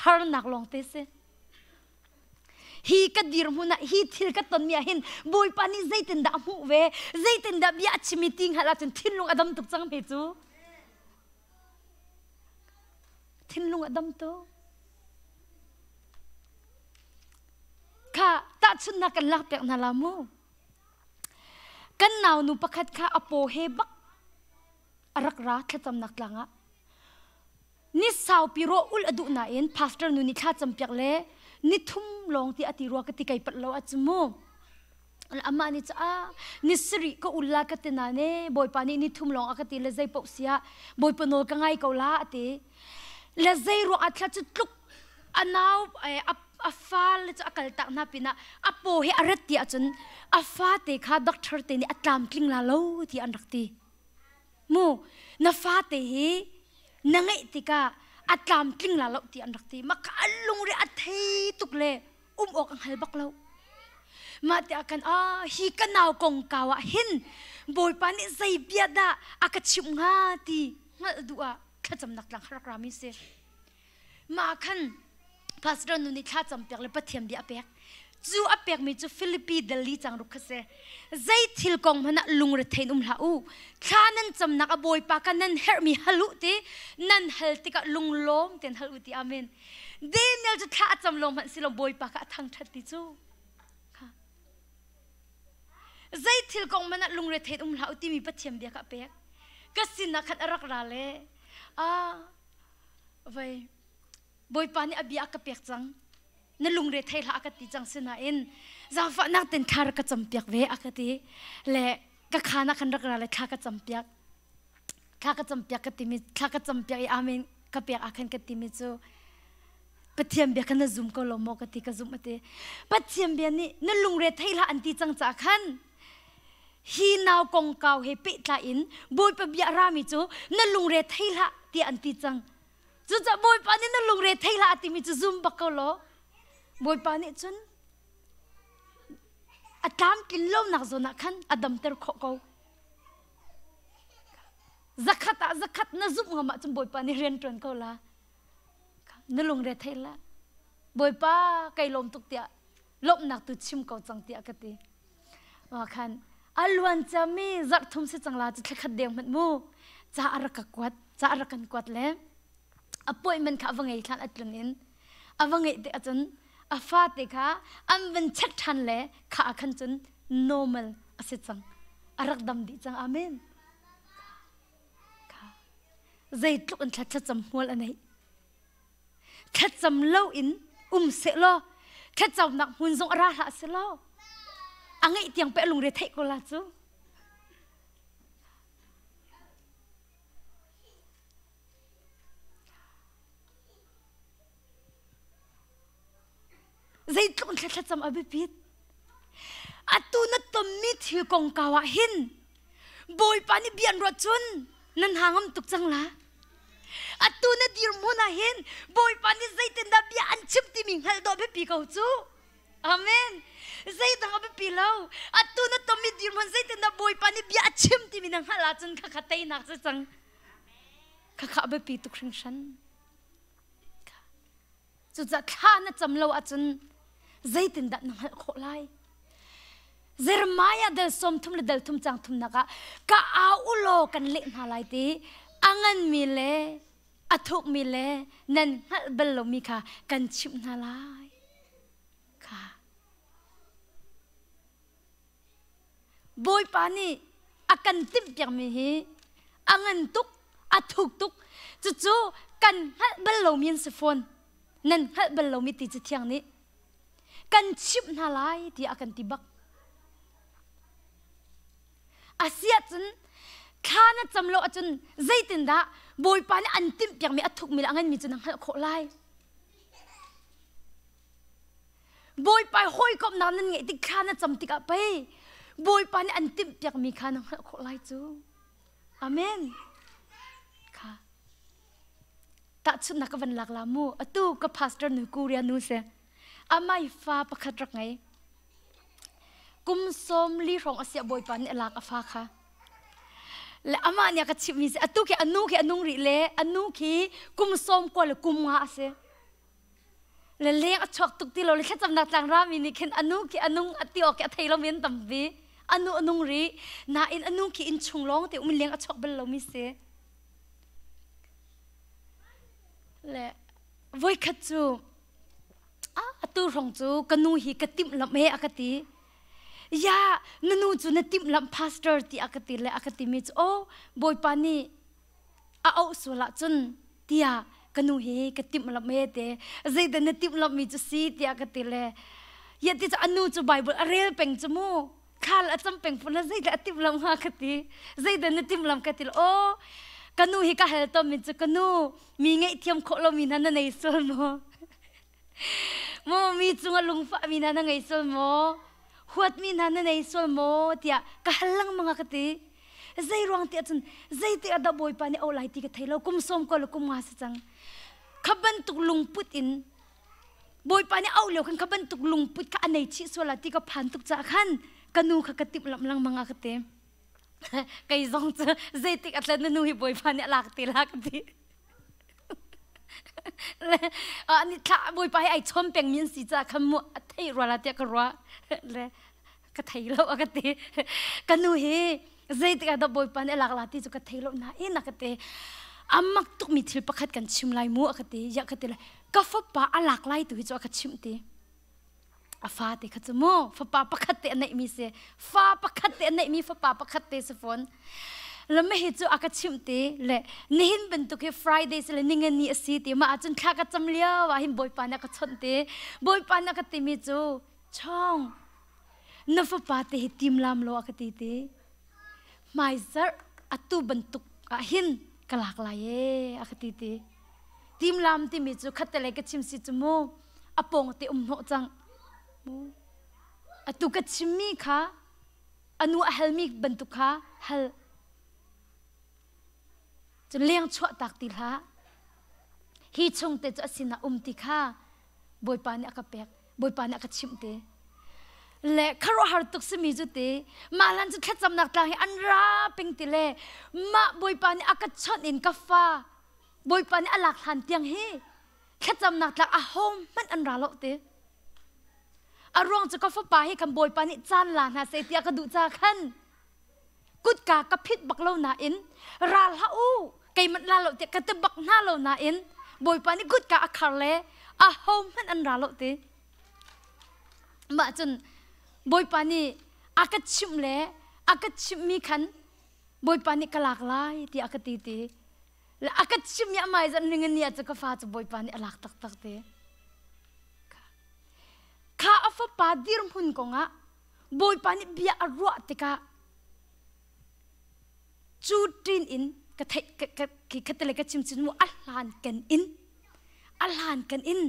har nak long te se hi ka dir mu na hi thil ka ton mi hin boy pani zai tin da mu ve zai tin da bia achimi ting hala chun thinlung adam tuk chang phe chu thinlung adam to kha ta chun na kan lak pek na la mu kan naw nu pakhat kha apo he bak arak ra Thlacamnak langa ni sau piro ul adu na in pastor nu ni Thlacampiak le ni thum long ti ati ro ka ti kai pat lo achumo ama ni cha ni sri ko ulla ka te na ne boy pani ni thum long akati le zai pau sia boy panol ka ngai ko la ati le zai ro atla chu tluk anaw afa le cha akal tak na pina apo he arati achun afa te kha doctor te ni atlam kling la lo ti anrakti mu na fa te hi nangai tika atlam kling la lo ti anrakti makalung re athei tukle ok ang halbak lo mati akan hi kanaw kong kawa hin boy pani zai biada akachim nga ti ngal dua Thlacamnak lang harakrami se ma khan pastor nu ni Thlacampiak le pathiam bi apek chu apek mi chu Philippi Delhi chang ru khase zai thil kong mana lungre thein la u thanan chamnak a boy pa kanan her mi halu ti nan hal tika lunglom ten halu ti amen Daniel chu Thlacamlom han silom boy pa ka thang thati chu zai thil kong mana lungre thein la u ti mi pathiam bi ka pek kasina khat arak ra le vai boy pani abia ka pek chang na lungre thei la akati chang sina in za fa nak ten thar ka champiak ve akati le ka khana khan rak ra le kha ka champiak ka timi kha ka champiak I amen ka pek akhan ka timi chu pathiam be kana zum ko lo mo ka ti ka zum ate pathiam be ni na lungre thei la anti chang cha khan hi naw kong kaw he pe tla in boy pa bia rami chu na lungre thei la ti anti chang chu cha boy pa ni na lungre thei la ati mi chu zum bakko lo boy pa ni chun atam kin lo nak zo na khan adam ter kho ko zakat na zum ngama chum boy pa ni ren tron ko la na lungre thei la boy pa kai lom tuk tia lop nak tu chim ko chang tia ka ti wa khan alwan chami zak thum se changla chu thakhat deng mat mu cha arakan kwat le appointment kha wangai khan atlunin awangai te achun afa te kha amban chak than le kha khan chun normal ase chang arak dam di chang amen kha zai tluk an Thlacam hol anei Thlacam lo in se lo Thlacamnak hun zong ara ha se lo angai tiang pe lungre thei ko la chu zai tlung Thlacam abipit atu na tommi thil kong kawa hin boy pani bian ro chun nan hangam tuk chang la atu na dir mona hin boy pani zai ten da bia an chim ti ming hal do be pi ko chu amen zai dang be pi lo atu na tommi dir mon zai ten da boy pani bia chim ti min hala chun kha khatai nak cha chang kha be pi tu khring shan chu za kha na cham lo a chun zai ten da nang hal kho lai Jeremiah del som thum le del thum chang thum naka ka ulo kan le na lai ti angan mi le athuk mi le nan hal bel lo mi kha kan chim na lai kha boy pani akan tim piak mi hi angan tuk athuk tuk chu kan hal bel lo min se phone nan hal bel lo mi ti chi thiang ni kan chim na lai ti akan tibak asia chun khana chamlo achun zaitin da boy pani antim piak mi athuk mi angan mi chun hal kho lai boy pai hoi kop nan nge ti khana cham tika pai boy pani antim piak mi khana hal kho lai chu amen kha ta chun nak van lak la mu atu ka pastor nu kuria nu se amai fa pakhat rak ngai kum som li rong asia boy pan elak afa kha le ama nya ka chimi se atu ke anung ri le anu ki kum som ko le kum nga ase le leng a chok tuk ti lo le khacham na tlang ra mi ni khen anu ki anung atio ke thailo men tam bi anung ri na in anu ki in chunglong te leng a chok bel lo mi se le voi khachu atu rong chu kanu hi ka tim lam he akati ya nanu chu na tim lam pastor ti akati le akati mi o boy pani เอาสุละจนเตียกันนูเฮกติมลำเมเตใจเดินติมลำมีจุสีเตียกติเลยติจะอนุจุไบเบิลอะไรเป็นจมูกข้าละจำเป็นพลใจเดินติมลำหากติใจเดินติมลำกติลโอกันนูเฮก็เฮลตอมิจุกันนูมีไงเทียมโคลมีนันในส่วนโมมีจุงลุงฟ้ามีนันในส่วนโมหัวมีนันในส่วนโมเตียก็เฮลังมังกติใจรวงเตียจนใจเตียดับบอยปานี่เอาไหลตีกันไทยเรากุมส้มก็เรากุมมาสังขบันตุกลุงพุดอินบอยปานี่เอาเหลียวกันขบันตุกลุงพุดข้าอันไหนชิสวลาตีก็ผ่านตุกจากขันกันนูข้ากติบลำลังมังกติไก่ซองเจอใจติกอัตเลนนูฮิบอยปานี่ลักตีเลยอันนี้ถ้าบอยปาให้ไอชมเปียงมินสีจ้าขมัวไทยรัวละเตียก็รัวเลยก็ไทยเรากติกันนูเฮใจติกอัตบอยปานี่ลักละตีจุกไทยเราหน้าเอ็นกติอามักตุกมีทิลประคัดกันชิมลายมัวกติอยากกติเลยก็ฟ้าป่าลักไล่ตัวที่จะกชิมตีอาฟ้าตีขจมูฟ้าป่าประคัดเตะในมีเสฟ้าประคัดเตะในมีฟ้าป่าประคัดเตะสฟอนแล้วไม่เห็นจะกชิมตีเลยนี่หินเป็นตุกฟรายเดย์เลยนี่เงินนี่สิตีมาจนข้ากจำเลี้ยวว่าหินบอยปานักชนตีบอยปานักตีมีจูช่องนับฟ้าป่าตีทีมลามโลกติตีไม่ซะอัตุบรรทุกหินกลากลายอักติตีทีมลามที่มีจุขัดแต่เล็กชิมสิจมูอปงที่โนจังตุกชิมมีค่ะอนุเฮลมีบรรทุกค่ะเฮลจะเลี้ยงชั่วตักติละฮีชงเตจะสินะติค่ะบอยปานอักเปกบอยปานอักชิมเตและคารวะหาตุกสมีจุเตมาลันจะแค่จำนักตาให้อันราเป็นติเลมาบอยปานอักชดอินกาฟ้าบอยปานอัลักหันเตียงเฮแค่จำนักตาอาโฮมมันอันราโลเตอารมณ์จะก็ฟ้าป่าให้คำบอยปานิจานลานหาเสียกระดูจาขันกุดกากระพิดบักเล่านาอินราลาอูไก่มันลาโลเตกระตบักหน้าเล่านาอินบอยปานิกุดกาอักขเลอาโฮมมันอันราโลเตมาจนบอยปานิอากาชิมเล่อากาชิมมีขันบอยปานิกลากไล่ที่อากาตีตีและอากาชิมยาไม่จันนึงเนี่ยจะก็ฟ้าจะบอยปานิอลักตักตักเตข้าอัฟปาดีรมุนกงะบอยปานิเบียอรัวติกาจูดินอินกะเทกะเตเลกะชิมชิมอัลลานกันอิน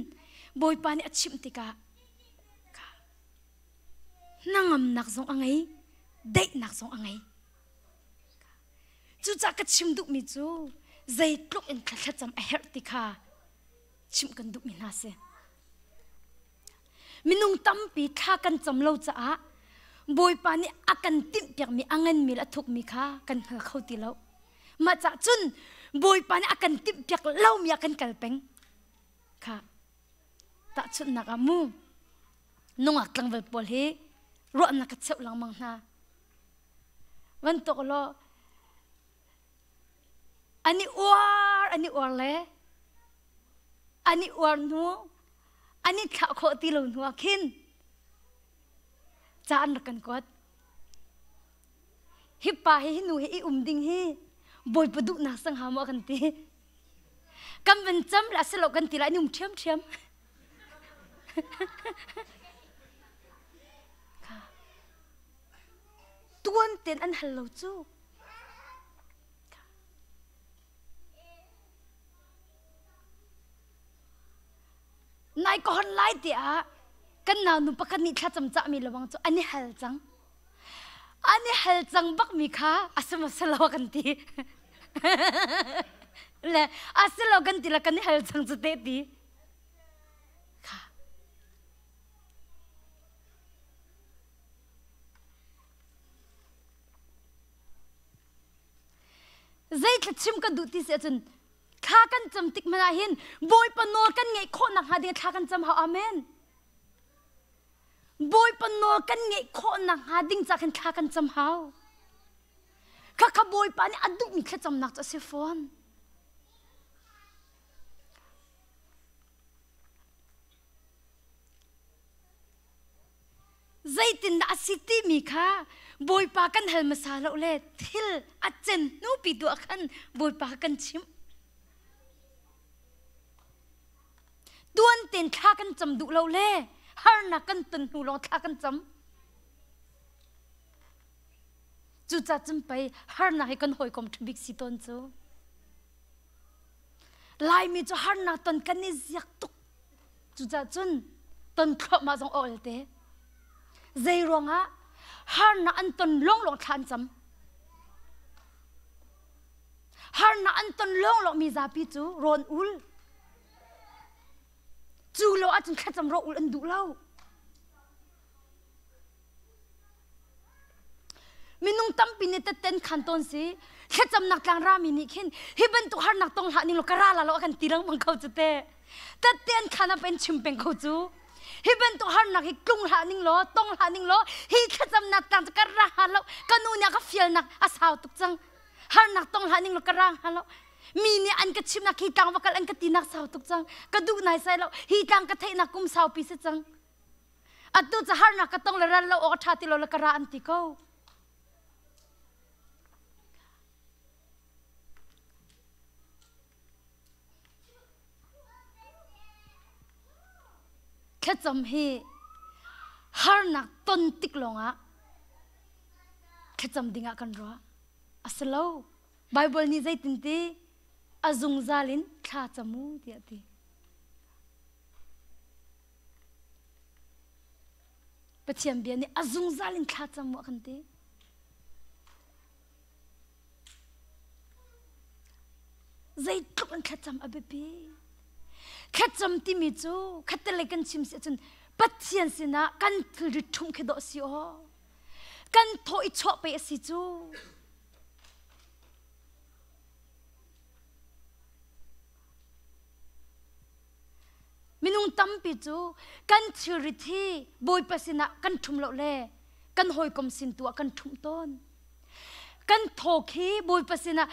บอยปานิอชิมติกานั่งนักสงอังไงเด็กนักสงอังไงจูจักกะชิมดุมิจูใจลุกอินคลัดจำเฮร์ติกาชิมกันดุมินาเซมินุงตั้มปีข้ากันจำเล่าจ้าบอยปานี่อากันติมเปียกมีอังเงินมีละทุกมีข้ากันเข้าตีเล่ามาจากจุนบอยปานี่อากันติมเปียกเล่ามีอากันกัลเป็งค่ะตาจุนนักอามูนงอักลังเวลปอลเฮรอนักเจ้าลังมังนาวันตกโลอันนี้อวร์เลยอันนี้อวร์นัวอันนี้ข้าโคติลหัวขินจานรักันกอดฮิปปาฮินูฮิดิงฮิบอยปดุนักสังหามกันตีกำเป็นจำละสลบกันตีละนุ่มเทียมตัวนั้นเต็นอันฮัลโหลจูนายก็ฮันไล่เดียกันนาวนุปกันนี่ข้าจำจะมีระวังจูอันนี้ฮัลจังบักมีข้าอาสมาสลากันตีและอาสลากันตีละกันนี่ฮัลจังจุดเด็ดดีค่ะใจกระชิมกันดูที่เสียจนข้ากันจำติกมาได้เห็นบอยปนอกันไงโคนักหาเดียข้ากันจำหาอาเมนบอยปนอกันไงโคนักหาดิ้งจากกันข้ากันจำหาข้าบอยปานี่อดุมีแค่จำนักจะเสียฟอนใจตินดาสิติมีข้า บอยปากันเฮลมาซาโลเล่ทิลอาเจนนูปีตัวกันบอยปากันชิมดวนเต็นท่ากันจำดุโลเล่ฮาร์นักกันตุนหูลองท่ากันจำจู่จัดจำไปฮาร์นักให้กันหอยกลมทบิกสิตนจูลายมีจูฮาร์นักตนกันนี่ยักตุกจู่จัดจนตนครบมาจงโอลเต้ใจรวงอ่ะฮาร์นักอันตนลงทานจำฮาร์นักอันตนลงมีซาปิจูรอนอุลจูโลอาจจะแค่จำรออุลอันดูเล่ามินุงตั้มปีนี้เต้นขันต้นสิแค่จำนักกลางรามินิขินฮิบันตุฮาร์นักตรงหานิ่งโลกระลาโลกันตีรังบังเขาจะเตะเต้นขันน่ะเป็นชิมเป็นเขาจูฮิบันตุฮาร์นักฮิกรุงหานิ่งโลตรงหานิ่งโลฮิแค่จำนักกลางจะกระลาโลกันนู่นเนี่ยก็เฟียลนักอาสาวตุกจังฮาร์นักตรงหานิ่งโลกระลาโลมีเนี่ยอันกระชิมนักฮีตังวักอันกระตีนักสาวตุกจังกระดูนายใส่เราฮีตังกระเทนักกุมสาวปีเสจังอัดดูจะฮาร์นักกระต้องละรันเราออกชาติเราละกระอันติโกแค่จำให้ฮาร์นักต้นติกลงอ่ะแค่จำดิ่งกันรัวอัสลาวไบเบิลนี่ใจตินตีอาจุงซาลินข้าจมูเดียตีปะเทียมเบียนี่อาจุงซาลินข้าจมูกันตีใจตุกันแค่จำอเบบีแค่จำที่มีจูแค่แต่เล็กกันชิมเสียจนปัจเจียนสินะกันถือริทุ่มแค่ดอกสิโอกันโถอิชอบไปสิจูมินุงตั้มปีจูกันถือริที่บอยปัสสินะกันทุ่มเหล่าเล่กันหอยกลมสินตัวกันทุ่มต้นกันโถขี้บอยปัสสินะ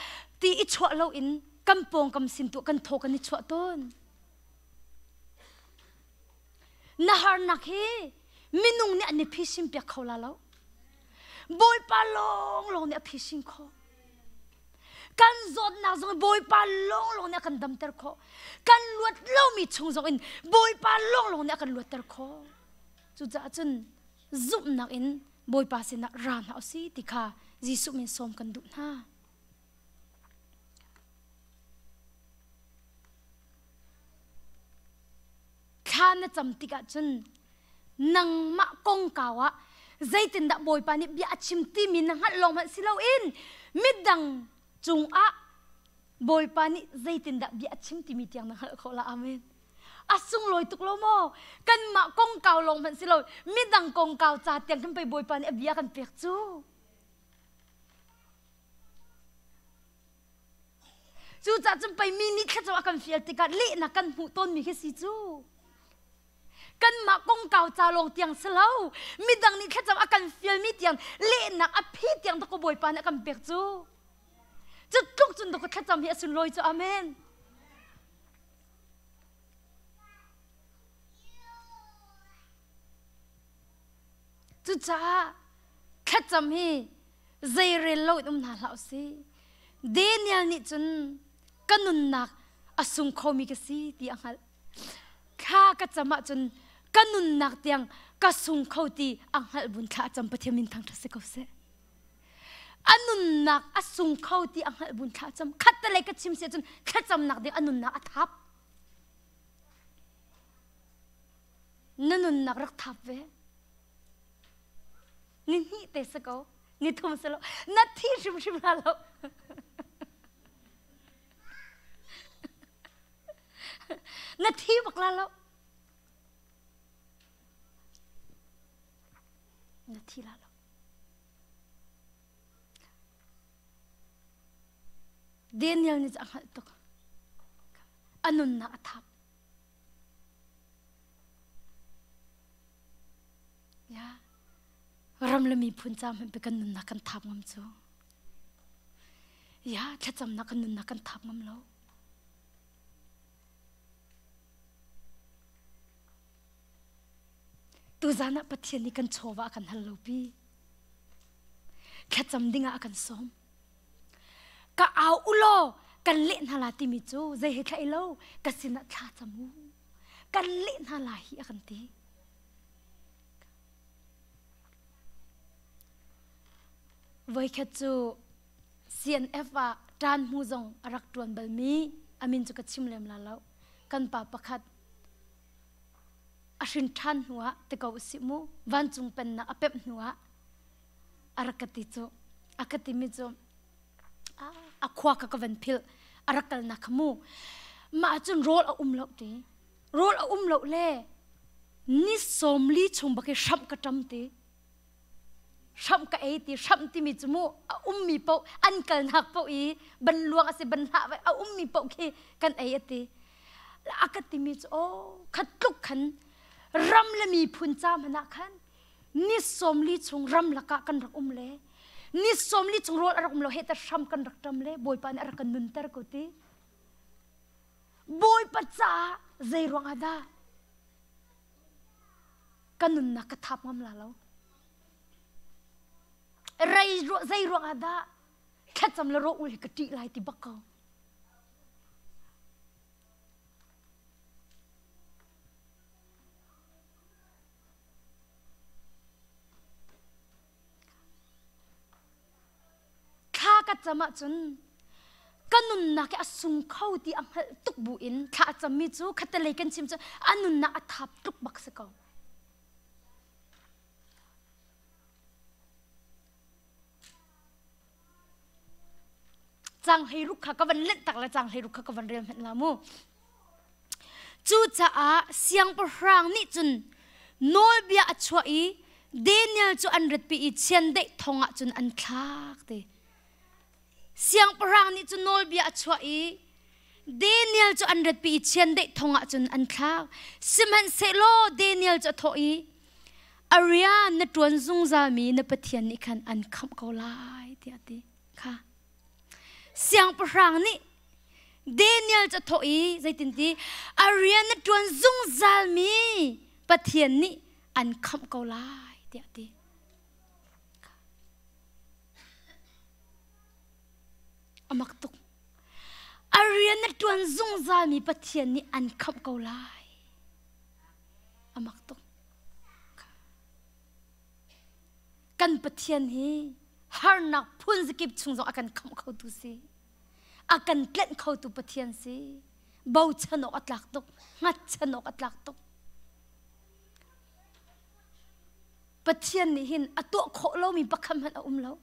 ตีอิชวเหล่าอินกันปองกำสินตัวกันโถกันอิชวต้นนาฮาร์นักเฮมินุงเนี่ยอันนี้พิชิมเปียกเขาละแล้วบอยปาลงเนี่ยพิชิมเขากันจดนักจงบอยปาลงเนี่ยกันดำเตอร์เขากันลวดเล่ามีชงจงอินบอยปาลงเนี่ยกันลวดเตอร์เขาจุดจ้าจนซุบนักอินบอยปาสินะรานเอาสิติค่ะจีสุมินสมกันดุน่าข้าน่ะจำติกะจนนังมะกงกาวะใจตินดะบอยปานิบิอาชิมตีมินังฮัดลงมันสิเลาอินมิดังจุงอะบอยปานิใจตินดะบิอาชิมตีมิเตียงนังฮัดขอละอาเมนอาซุงลอยตุกโลโมกันมะกงกาวลงมันสิเลามิดังกงกาวจ่าเตียงขึ้นไปบอยปานิบิอากันเปียกจูจูจ่าจนไปมินิแค่จะว่ากันเฟียติกะลินักกันหูต้นมีแค่สิจูกันมากงเก่าจาลงเตียงเสลามีดังนี้แค่จำอาการฟิลมีเตียงเละนักอภิเตียงตะกบอยปานอาการเปียกจูจะทุกจนตะกแค่จำเฮียสุนลอยจูอาเมนจูจ้าแค่จำเฮียใจเร็วลอยอุ้มนาเหล่าสิเดนิเอลนี่จนกันนุนนักอสุงเขามีกสิตีอังฮัลข้าก็จะมาจนกันนุนนักเตียงก็สุงเขาตีอังฮัลบุญข้าจำปะเทียมินทางทัศกเสอันนุนนักอสุงเขาตีอังฮัลบุญข้าจำขัดอะไรก็ชิมเสียจนแค่จำนักเดียอันนุนนักอัทับนั่นนุนนักรักทับเวนี่เตสกเอานี่ทุ่มสโลนัดที่ชิมลาโลนาทีบักลาแล้วนาทีละแล้วเดนิเอลนี่จะหัดตกอันนุนนาทับยารำละมีพุนจามให้ไปกันนุนนักกันทับงำจูยาแค่จำนักกันนุนนักกันทับงำแล้วตูจานะปะเทียนนี่กันโชวะกันฮัลโหลปี แค่จำดิ่งอากันซ้อมก็เอาอุโลกันเล่นฮาลาติมิจูใจเหตุไอโลกันสินะชาจมูกันเล่นฮาลาฮีอากันตีไว้แค่จูCNF ว่าจานมูจงรักตวนเบลมีอามินจุกชิมเลมลาแล้วกันป่าประคัดอาชินทันหัวแต่ก็สิมูวันจุงเป็นนะอเป๊บหัวอารักติจูอากติมิจูอาควากกวันพิลอารักลนักมูมาจุนโรลเอาเลาตีโรลเอาเลาเล่นิสมลีชงบักชัมกระจำตีชัมกะเอตีชัมตีมิจมูมีเปาอันกันหักเปาอีบรรลวงอาศัยบรรหะไว้มีเปาคีกันเอตีแล้วอากติมิจโอขัดลุกขันรำละมีพุนจามหนักขันนิสมลีชงรำละกะกันรักเล่นิสมลีชงโรลรักเราเฮตชัมกันรักจำเล่บอยปานรักกันนุนเตอร์กุตีบอยปัจจาใจรวงอาดากันนุนนักทับงำลาเราไรใจรวงอาดาแค่จำละโรอุลิกติไลติบักเกาข้าก็จะมาจนกันนุนนักอสุงเข้าที่อังตุกบุอินข้าจะมีจูขัดเลยกันชิมจูอันนุนนักทับตุกบักสกาจังให้รุกขกวันเล็ดตักละจังให้รุกขกวันเรียนเห็นละมูจูจ้าเสียงปรางนี่จุนโนเบียช่วยเดนิเอลจูอันเรดปีอีเชียนเด็กทองจุนอันคลากเตเสียงปรางนี่จุนโนเบียช่วยเดนิเอลจูอันเรดปีอีเชียนเด็กทองจุนอันคลากสิมันเซโลเดนิเอลจูทอยอาริยานตวนซุงซามีนปะเทียนนี่คันอันคำเขาไล่เดียดีค่ะเสียงปรางนี่เดนิเอลจะถอยใจตินทีอาริยนตวนซุงซามีปะเทียนนี่อันคำเขาไล่เดียดีอามักตุกอาริยนตวนซุงซามีปะเทียนนี่อันคำเขาไล่อามักตุกกันปะเทียนฮีฮาร์นักพุ่นสกิบชุงจงอากันคำเขาตุสิอากันเล่นเขาตุปะเทียนสิเบาชนกอัตลักตุกงัดชนกอัตลักตุกปะเทียนนี่หินอตัวโคเรามีประคำหันเรา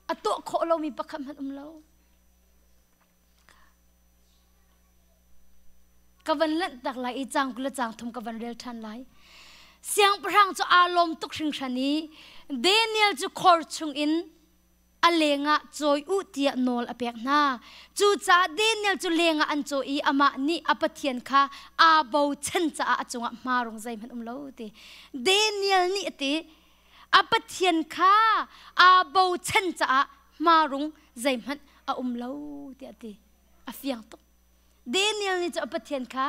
อตัวโคเรามีประคำหันเรากวันเล่นตักไหลอีจังกุลจังทุมกวันเรียลทันไหลเสียงพรังจะอารมณ์ตุกชิงชนีเดนิเอลจะคอร์ชุงอินอเลงะจอยอุติยโนลอเปียกนาจูจ่าเดนิเอลจะเลงะอันจอยอามานี่อปะเทียนค่ะอาบาวเชนจะอาจงะมารงใจมันเลวตีเดนิเอลนี่ตีอปะเทียนค่ะอาบาวเชนจะอามารงใจมันเลวตีอาฟียงตุกเดนิเอลนี่จะอปะเทียนค่ะ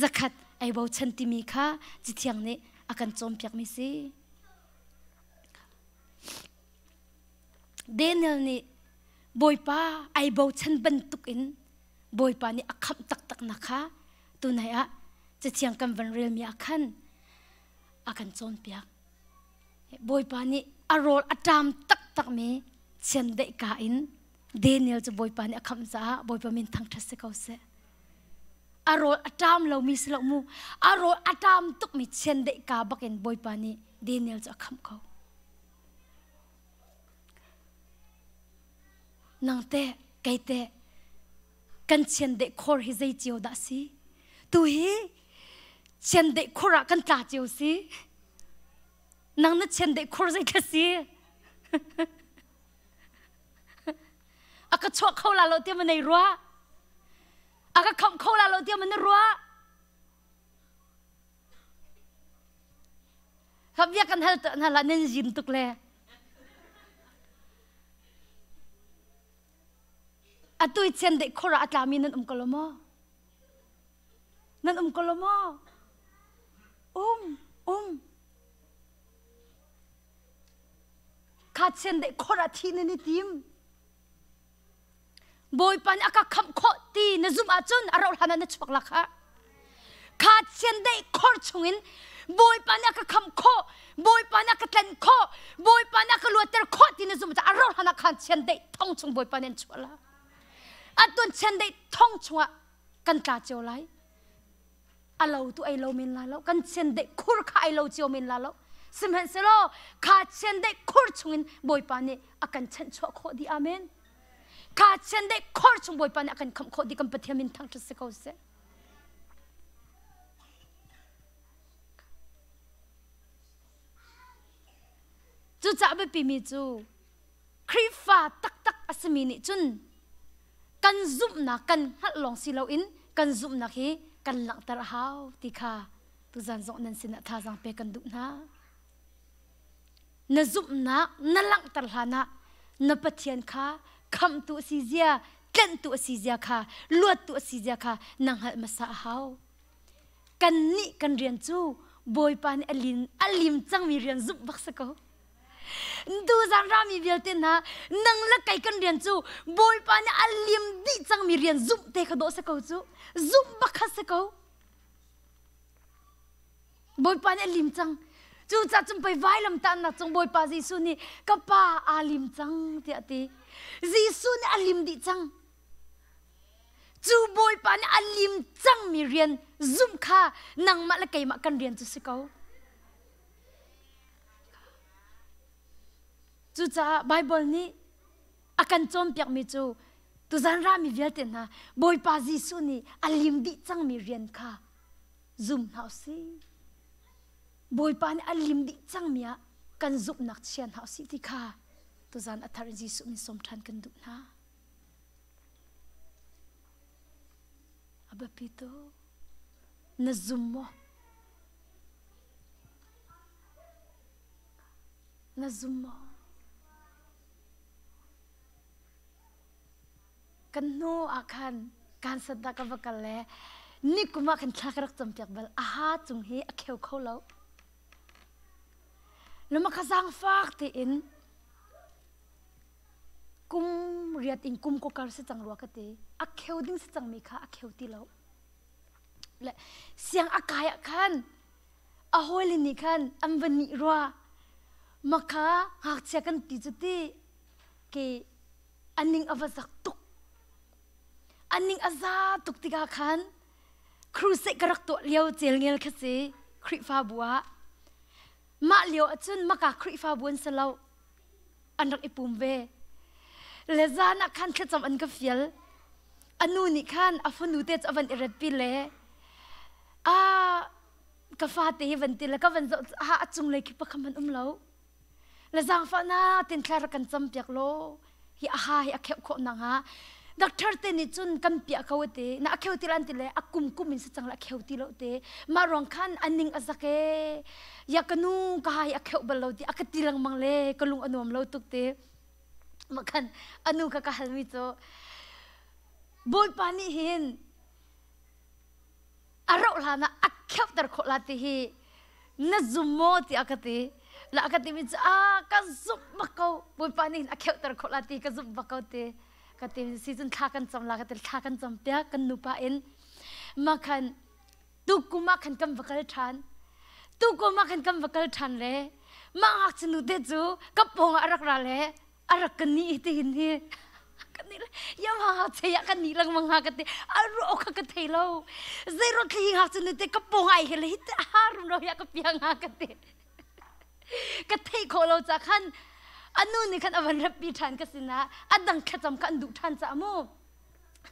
zakatไอ้บ่าวฉันที่มีค่าจิตยังนี้อาการจมเปียกมิสิเดนิเอลนี่บอยป้าไอ้บ่าวฉันบรรทุกอินบอยป้านี่อาคำตักนะคะตัวไหนอะจิตยังกันวันเรียลมีอาการจมเปียกบอยป้านี่อารมณ์อาจามตักมีเช่นเด็กกาอินเดนิเอลจะบอยป้านี่อาคำจ้าบอยป้ามินทั้งทัศน์เขาเสอารมณ์อาจามเรามีสลักมูอารมณ์อาจามตุกมีเช่นเด็กกาบักเอ็นบอยปานีเดนิเอลจะคำเขานางเตะไก่เตะกันเช่นเด็กคอร์ฮิใจเจียวดัสิตุยเช่นเด็กคอร์กันตาเจียวสินางนั่นเช่นเด็กคอร์ใจกันสิอาก็ชอบเขาลาเราเตี้ยมันในรั้วอาก็คำเขาลาเราเตี้ยมันในรั้วครับยากันฮัลต์นั่นละเน้นยินตุกเลยอะตุยเช่นเด็กคอร์อัตลามีนั่นกลมอนั่นกลมอ ขาเชนเดโคราทีนี่ทีมบอยปานอากาคำโคตีนซุมอาจุนอารมณ์หันนัชปักลักฮะขาเชนเดโครชงินบอยปานอากาคำโคบอยปานอากาเตนโคบอยปานอากาลวดเตอร์โคตีนซุมจะอารมณ์หันขาเชนเดท่องชงบอยปานันชัวละอัตุนเชนเดท่องชงกันกาเจียวไลอาเราตัวไอเราเมนลาเรากันเชนเดคุรข้าไอเราเจียวเมนลาเราสมัยเสร็จขาเชนเดคุรชงินบอยปานเนี่ยอากันเชนชัวโคดีอาเมนข้าเช่นได้ขอชงบอยปานอากันคำขอดีกันปฏิมินทั้งทุกสิ่งเสจูจ่าไปปีมีจูคริฟ้าตักอสมินิจุนกันซุ่มนักกันฮัดลองสิเราอินกันซุ่มนักฮีกันหลังตระหาวติค่ะตุจันจงนั้นสินะท่าจังเปกันดุนะนซุ่มนักนหลังตระหานะนปฏิยันค่ะคำตัวสิเจียกันตัวสิเจียค่ะลวดตัวสิเจียค่ะนังหัดมาสาหาวกันนี่กันเรียนจูบอยปานอลิมจังมีเรียนซุบบักสกอดูจานรามีเวลเตนะนังละไกกันเรียนจูบอยปานอลิมดิจังมีเรียนซุบเตะขดสกอจูซุบบักสกอบอยปานอลิมจังจูจัดจงไปไว้ลำตันนะจงบอยปาจิสุนี่กับป้าอาลิมจังเตียตีจิสุนี่อาลิมดิจังจูบอยปานอาลิมจังมีเรียนซุ่มค่ะนังมาละไกมากันเรียนจุสกาวจูจ้าไบเบิลนี้อากันจอมเปียกมีจูตุจันรามีเวลเตนะบอยปาจิสุนี่อาลิมดิจังมีเรียนค่ะซุ่มเฮาสิบอยปานอลิมดิจังเมียกันซุบนักเชียนหาสิที่ค่ะตัวจานอัธรจิสุมิสมทันกันดุนะอับปิโตนซุมโมนซุมโมกันโนอาคันการสัตตะกับกันแลนี่กุมาขันทักรักจำเปียกบัลอาหาจุงเฮอเขียวเขาแล้วแล้วมาขจังฟากที่อินกุมเรียดอินกุมก็การสิจังรัวกันที่อักเขียวดิ้งสิจังมีค่ะอักเขียวที่แล้วและเสียงอากายขันอโหลินิขันอันวันนี้รัวมาค่ะหากเชื่อกันติจุดที่เกอันนิงอวสักตุกอันนิงอาซาตุกติกาขันครูเสกรักตัวเลี้ยวเจลเงลคสีคริฟ้าบัวมาเลี้ยวจนมากาคริฟ้าบัวสลาวอันรักอิปุ่มเวเลซานักขันขจำอันกับฟิลอันนู้นขันอัฟนูเตจอวันอิรัดปิเลกาฟาเตยวันติลก็วันจะหาจุงเลยคิดว่าคำมันเลาเลซางฟ้านาตินแคลร์กันจำเปียกโลฮิอาฮาฮิอาเขียวโคนังฮะดักเตอร์เตนิจุนกันเปียกเขาเตนักเขียวติลันติเลอากุมกุมินสจังละเขียวติโลเตมารองขันอันนิงอาสักเออยากนูกายอาเขียวบลโลติอากติลังมังเลกลุงอนุมโลตุกเตมาขันอนุกะกะฮัลมิโตบอยปานิหินอารมณ์ลานะอาเขียวตะโคลาติฮีนัซุโมติอากติละอากติมิจกันซุบบักเขาบอยปานิหินอาเขียวตะโคลาติกันซุบบักเขาเตกันที่ซีซันท่ากันจำลากันที่ท่ากันจำเปียกันนุปะอินมาขันตุกุมาขันกันวักลทันตุกุมาขันกันวักลทันเลยมาหักชนุเดจูกับพงอารักราเลยอารักกันนี่ที่หินนี่กันนี่เลยยังหักเสียกันนี่ลังมังหักกันที่อารุโอคักเทโลเซโรที่หักชนุเดกับพงไอเฮเลยที่อารุโนยากับยังหักกันที่กันที่โคโลจากขันอันนู้นนี่ขันอวันรับปีทันกันสินะอันดังขจำกันดุทันจะมู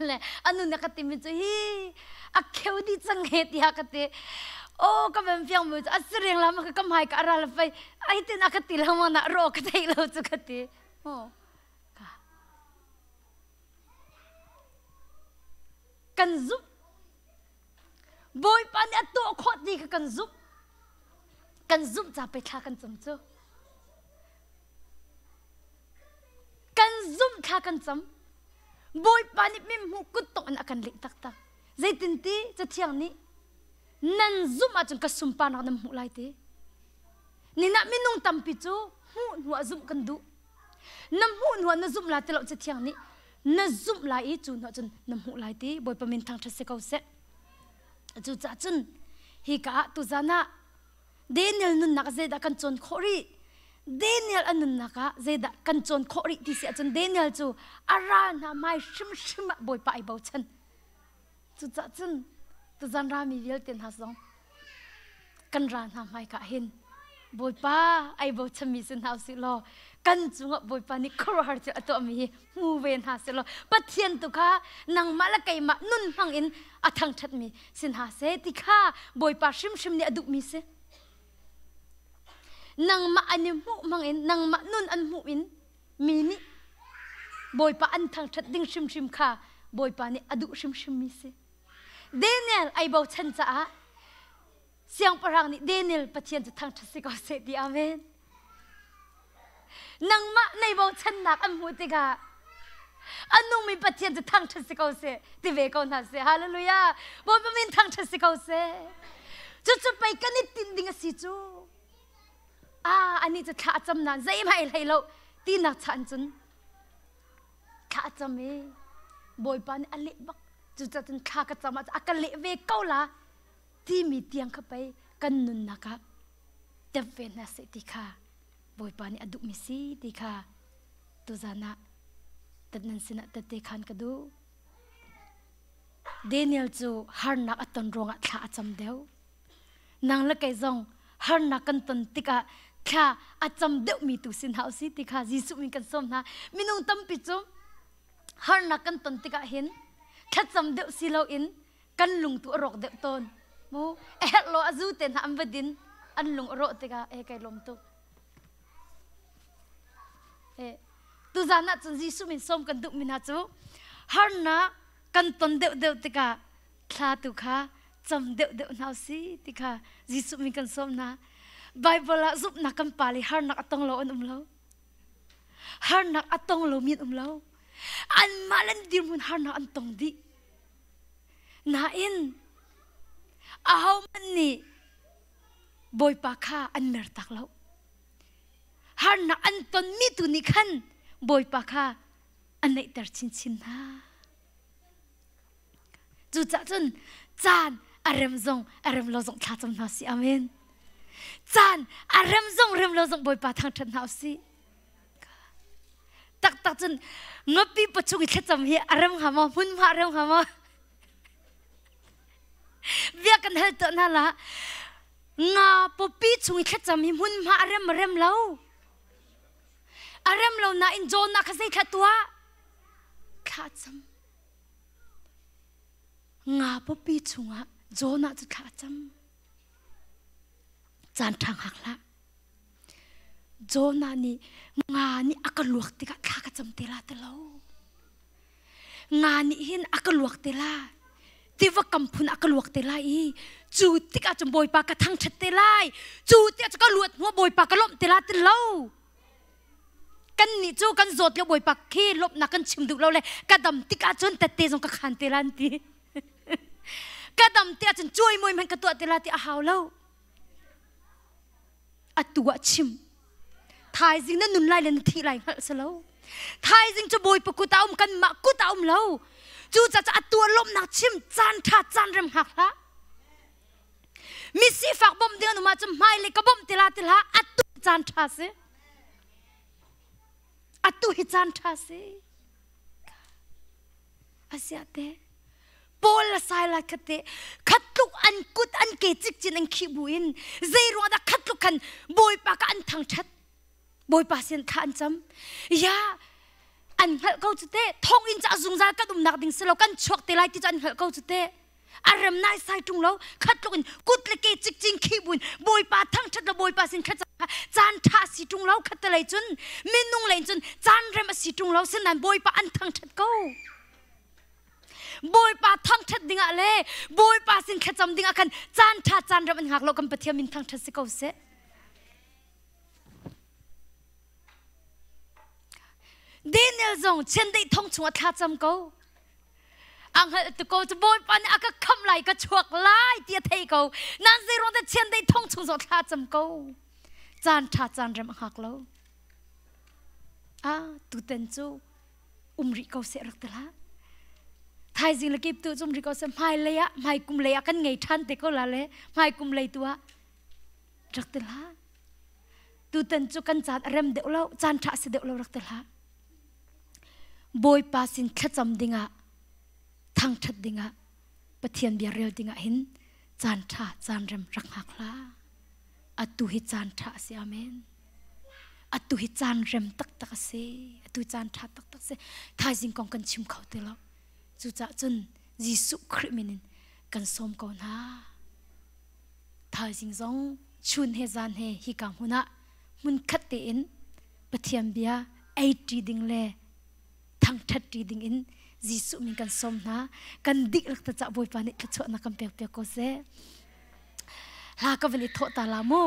เลยอันนู้นนี่กันติมิจุฮีอักเขียวดีจังเหตุยากันติโอ้ก็เป็นเพียงมือจะอัศเรียงละมันก็กำหายกับอะไรละไปไอ้ที่นักติละมันน่ะรอกันที่เราจุกันติโอ้กันซุบบอยปานเนี่ยตัวโคตรดีกันซุบจะไปท่ากันจำจูกันซุ่มท่ากันจำบอยปานิมิมุกุตตอนอากันเล็กตักใจตินตีจะเที่ยงนี้นั่นซุ่มอาจจะกระสุมปานักน้ำหูไหลตีนี่นักมินุงตัมปิจูหูหัวซุ่มกันดุ น้ำหูหนวดน้ำซุ่มลายตลอดจะเที่ยงนี้น้ำซุ่มลายจูนจนน้ำหูลายตีบอยประมินทางทัศน์เกาเสจูจ่าจนฮิกะตุจานะเดนิเอลนุนนักเจดกันจนโครีเดนิเอลอันนุนนักเจดกันจนโครีที่เสียจนเดนิเอลจูอารานาไม่ชิมบอยไปบ่าวฉันจูจ่าจนตุจานรามีเวลเต็นหาสองกันรานาไม่กะเห็นบอยป้าไอบ่าวฉันมีสินหาสิโลกันจุงบอยป้านี่ครัวหาจะตัวมีมูเวนหาสิโลปัทเทียนตุค่ะนางมาละไกมานุนฟังอินอาทังชัดมีสินหาเสติค่ะบอยป้าชิมเนี่ยดุมีเสนางมาอันนี้หูมังอินนางมานุนอันหูอินมีนี่บอยป้าอันทางชัดดิ้งชิมค่ะบอยป้านี่อดุชิมมีเสเดนิเอลไอบ่าวฉันจะเสียงปรางนี่เดนิเอลปัทเทียนจะทางทัศน์ก็เสดีอาเมนนางมาในบ่าวฉันนักอันหูติกาอันนุ่มมีปัทเทียนจะทางทัศน์ก็เสติเวกอนทัศน์ฮาเลลูยาบอยป้ามินทางทัศน์ก็เสจะไปกันนี่ตินดิ้งสิจูอันนี้จะขาจำนานใจไม่ให้เราตีนักฉันจนขาจำเองบอยปานอเล็กบักจุดจะจนขากระจำมาอักเละเวกเก้าละที่มีเตียงเข้าไปกันนุนนะครับแต่เวนัสติค่ะบอยปานอดุมิสีติค่ะตัวจานะตัดนั้นสินะตัดเตขันกระดูเดนิเอลจูฮาร์นักอัตนรองอัตขาจำเดียวนางละไกจงฮาร์นักกันตันติกะข้าอาจำเดวมีตุสินหาสิติข้ายิสุมีกันสมนะมินุงตั้มปิจุฮาร์นักกันตันติกะเห็นข้าจำเดวสิเราอินกันลุงตัวรกเดวตนมูโลอาจูเต็นหามบดินอันลุงรกติกะไกลมตุตุจานะจนยิสุมีสมกันดุมินาจูฮาร์นักกันตันเดวติกะข้าตุข้าจำเดวนาสิติกะยิสุมีกันสมนะไบเบิลซุปนักกันปาลีฮาร์นักอัตงโลอันเราฮาร์นักอัตงโลมีอันเราอันมาลันดิมุนฮาร์นักอันตงดีน่าอินอาหามันนี่บอยปากาอันเมรตักเราฮาร์นักอันตนมีตุนิคันบอยปากาอันไหนแต่ชินฮะจู่จัจนจานอารมณ์เราส่งท้าจำนาสิอาเมนจานอารมณ์เราส่งบอยปาทางทันหาสิตักจนงบปีปัจจุบันแค่จำเหี้ยอารมณ์หามาหุ่นมาอารมณ์หามาเวียกันเฮลตัวนั่นละงาปปีจุงแค่จำเหี้ยหุ่นมาอารมณ์เราน่าอินโจน่าข้าใส่แค่ตัวข้าจำงาปปีจุงอะโจน่าจะข้าจำจานทางหักละโจนานี่งานนี่อักลวกติกะข้ากระจำเตลาเตลางานนี่หินอักลวกเตลาที่ว่ากำพุนอักลวกเตลาอีจูติกะจำบอยปากกระทั่งชัดเตลาจูติกะจะก็ลวดหัวบอยปากกระล้มเตลาเตลากันนี่จูกันโจดแล้วบอยปากขี้ลบนักกันชิมดูเราเลยกระดำติกะจนแต่เตจงกระขันเตลาตีกระดำติกะจนช่วยมวยมันกระตัวเตลาตีอาหาวเล่าอัตัวชิมทายจริงนั่นนุนไล่เลยทีไรหัสแล้วทายจริงจะบอยปกุตากันมากุตาแล้วจูจะอัตัวลมนักชิมจานทัดจานเริ่มหักละมิสิฝากบ่มเดือนออกมาจะไม่เลยก็บ่มเตลาอัตัวจานทัดสิอัตัวหิจานทัดสิอาเซียเตปอลสายละคัตเตขัดลุกอันกุดอันเกจิกจินอันขีบุอินใจรัวดะขัดลุกกันบอยปากอันทางชัดบอยปาเสียนขันจำยาอันเหลเขาจุดเตะทองอินจะจุงจากระดุมนักดิ่งสโลกันชกเตลัยที่จะอันเหลเขาจุดเตะอารมณ์นายสายตรงเราขัดลุกกันกุดเลเกจิกจินขีบุอินบอยปาทางชัดและบอยปาเสียนขัดจานท่าสีตรงเราขัดเตลัยจนเมนุงเลยจนจานเรมาสีตรงเราเส้นนั้นบอยปาอันทางชัดเขาบอยปาทั้งชัดดิ่งอะไรบอยปาสินขจำดิ่งกันจานท่าจานเรมันหักเรากันปะเทียมินทั้งชัดสิเขาเสเดนิเอลจงเช่นได้ท่องชวดท่าจำเขาอังเหตุก็จะบอยปานี่ก็คำไหลก็ชวกไล่เตี้ยเทเขานั่นสิเราจะเช่นได้ท่องชวดท่าจำเขาจานท่าจานเรมันหักเรา tu ten chu umri kau se rak tela thai jing la kip tu umri kau se mai le ya mai kum le ya kan ngei than te ko la le mai kum le tua rak tela tu ten chu kan chan rem de lo chan tha se de lo rak tela boy pa sin thacham dinga thang that dinga pathian bia rel dinga hin chan tha chan rem rak hak la atu hi chan tha se amen atu hi chan rem tak tak se atu chan tha tak tak se thai jing kong kan chim khau te lo chu cha chun jisu khriminin kan som ko na thai jing zong chun he zan he hi kam huna mun khat te in pathian bia 80 ding le thang that ding in jisu min kan som na kan dik lak ta cha boy pa ni thachwa na kam pek pek ko se la ka veli tho ta la mo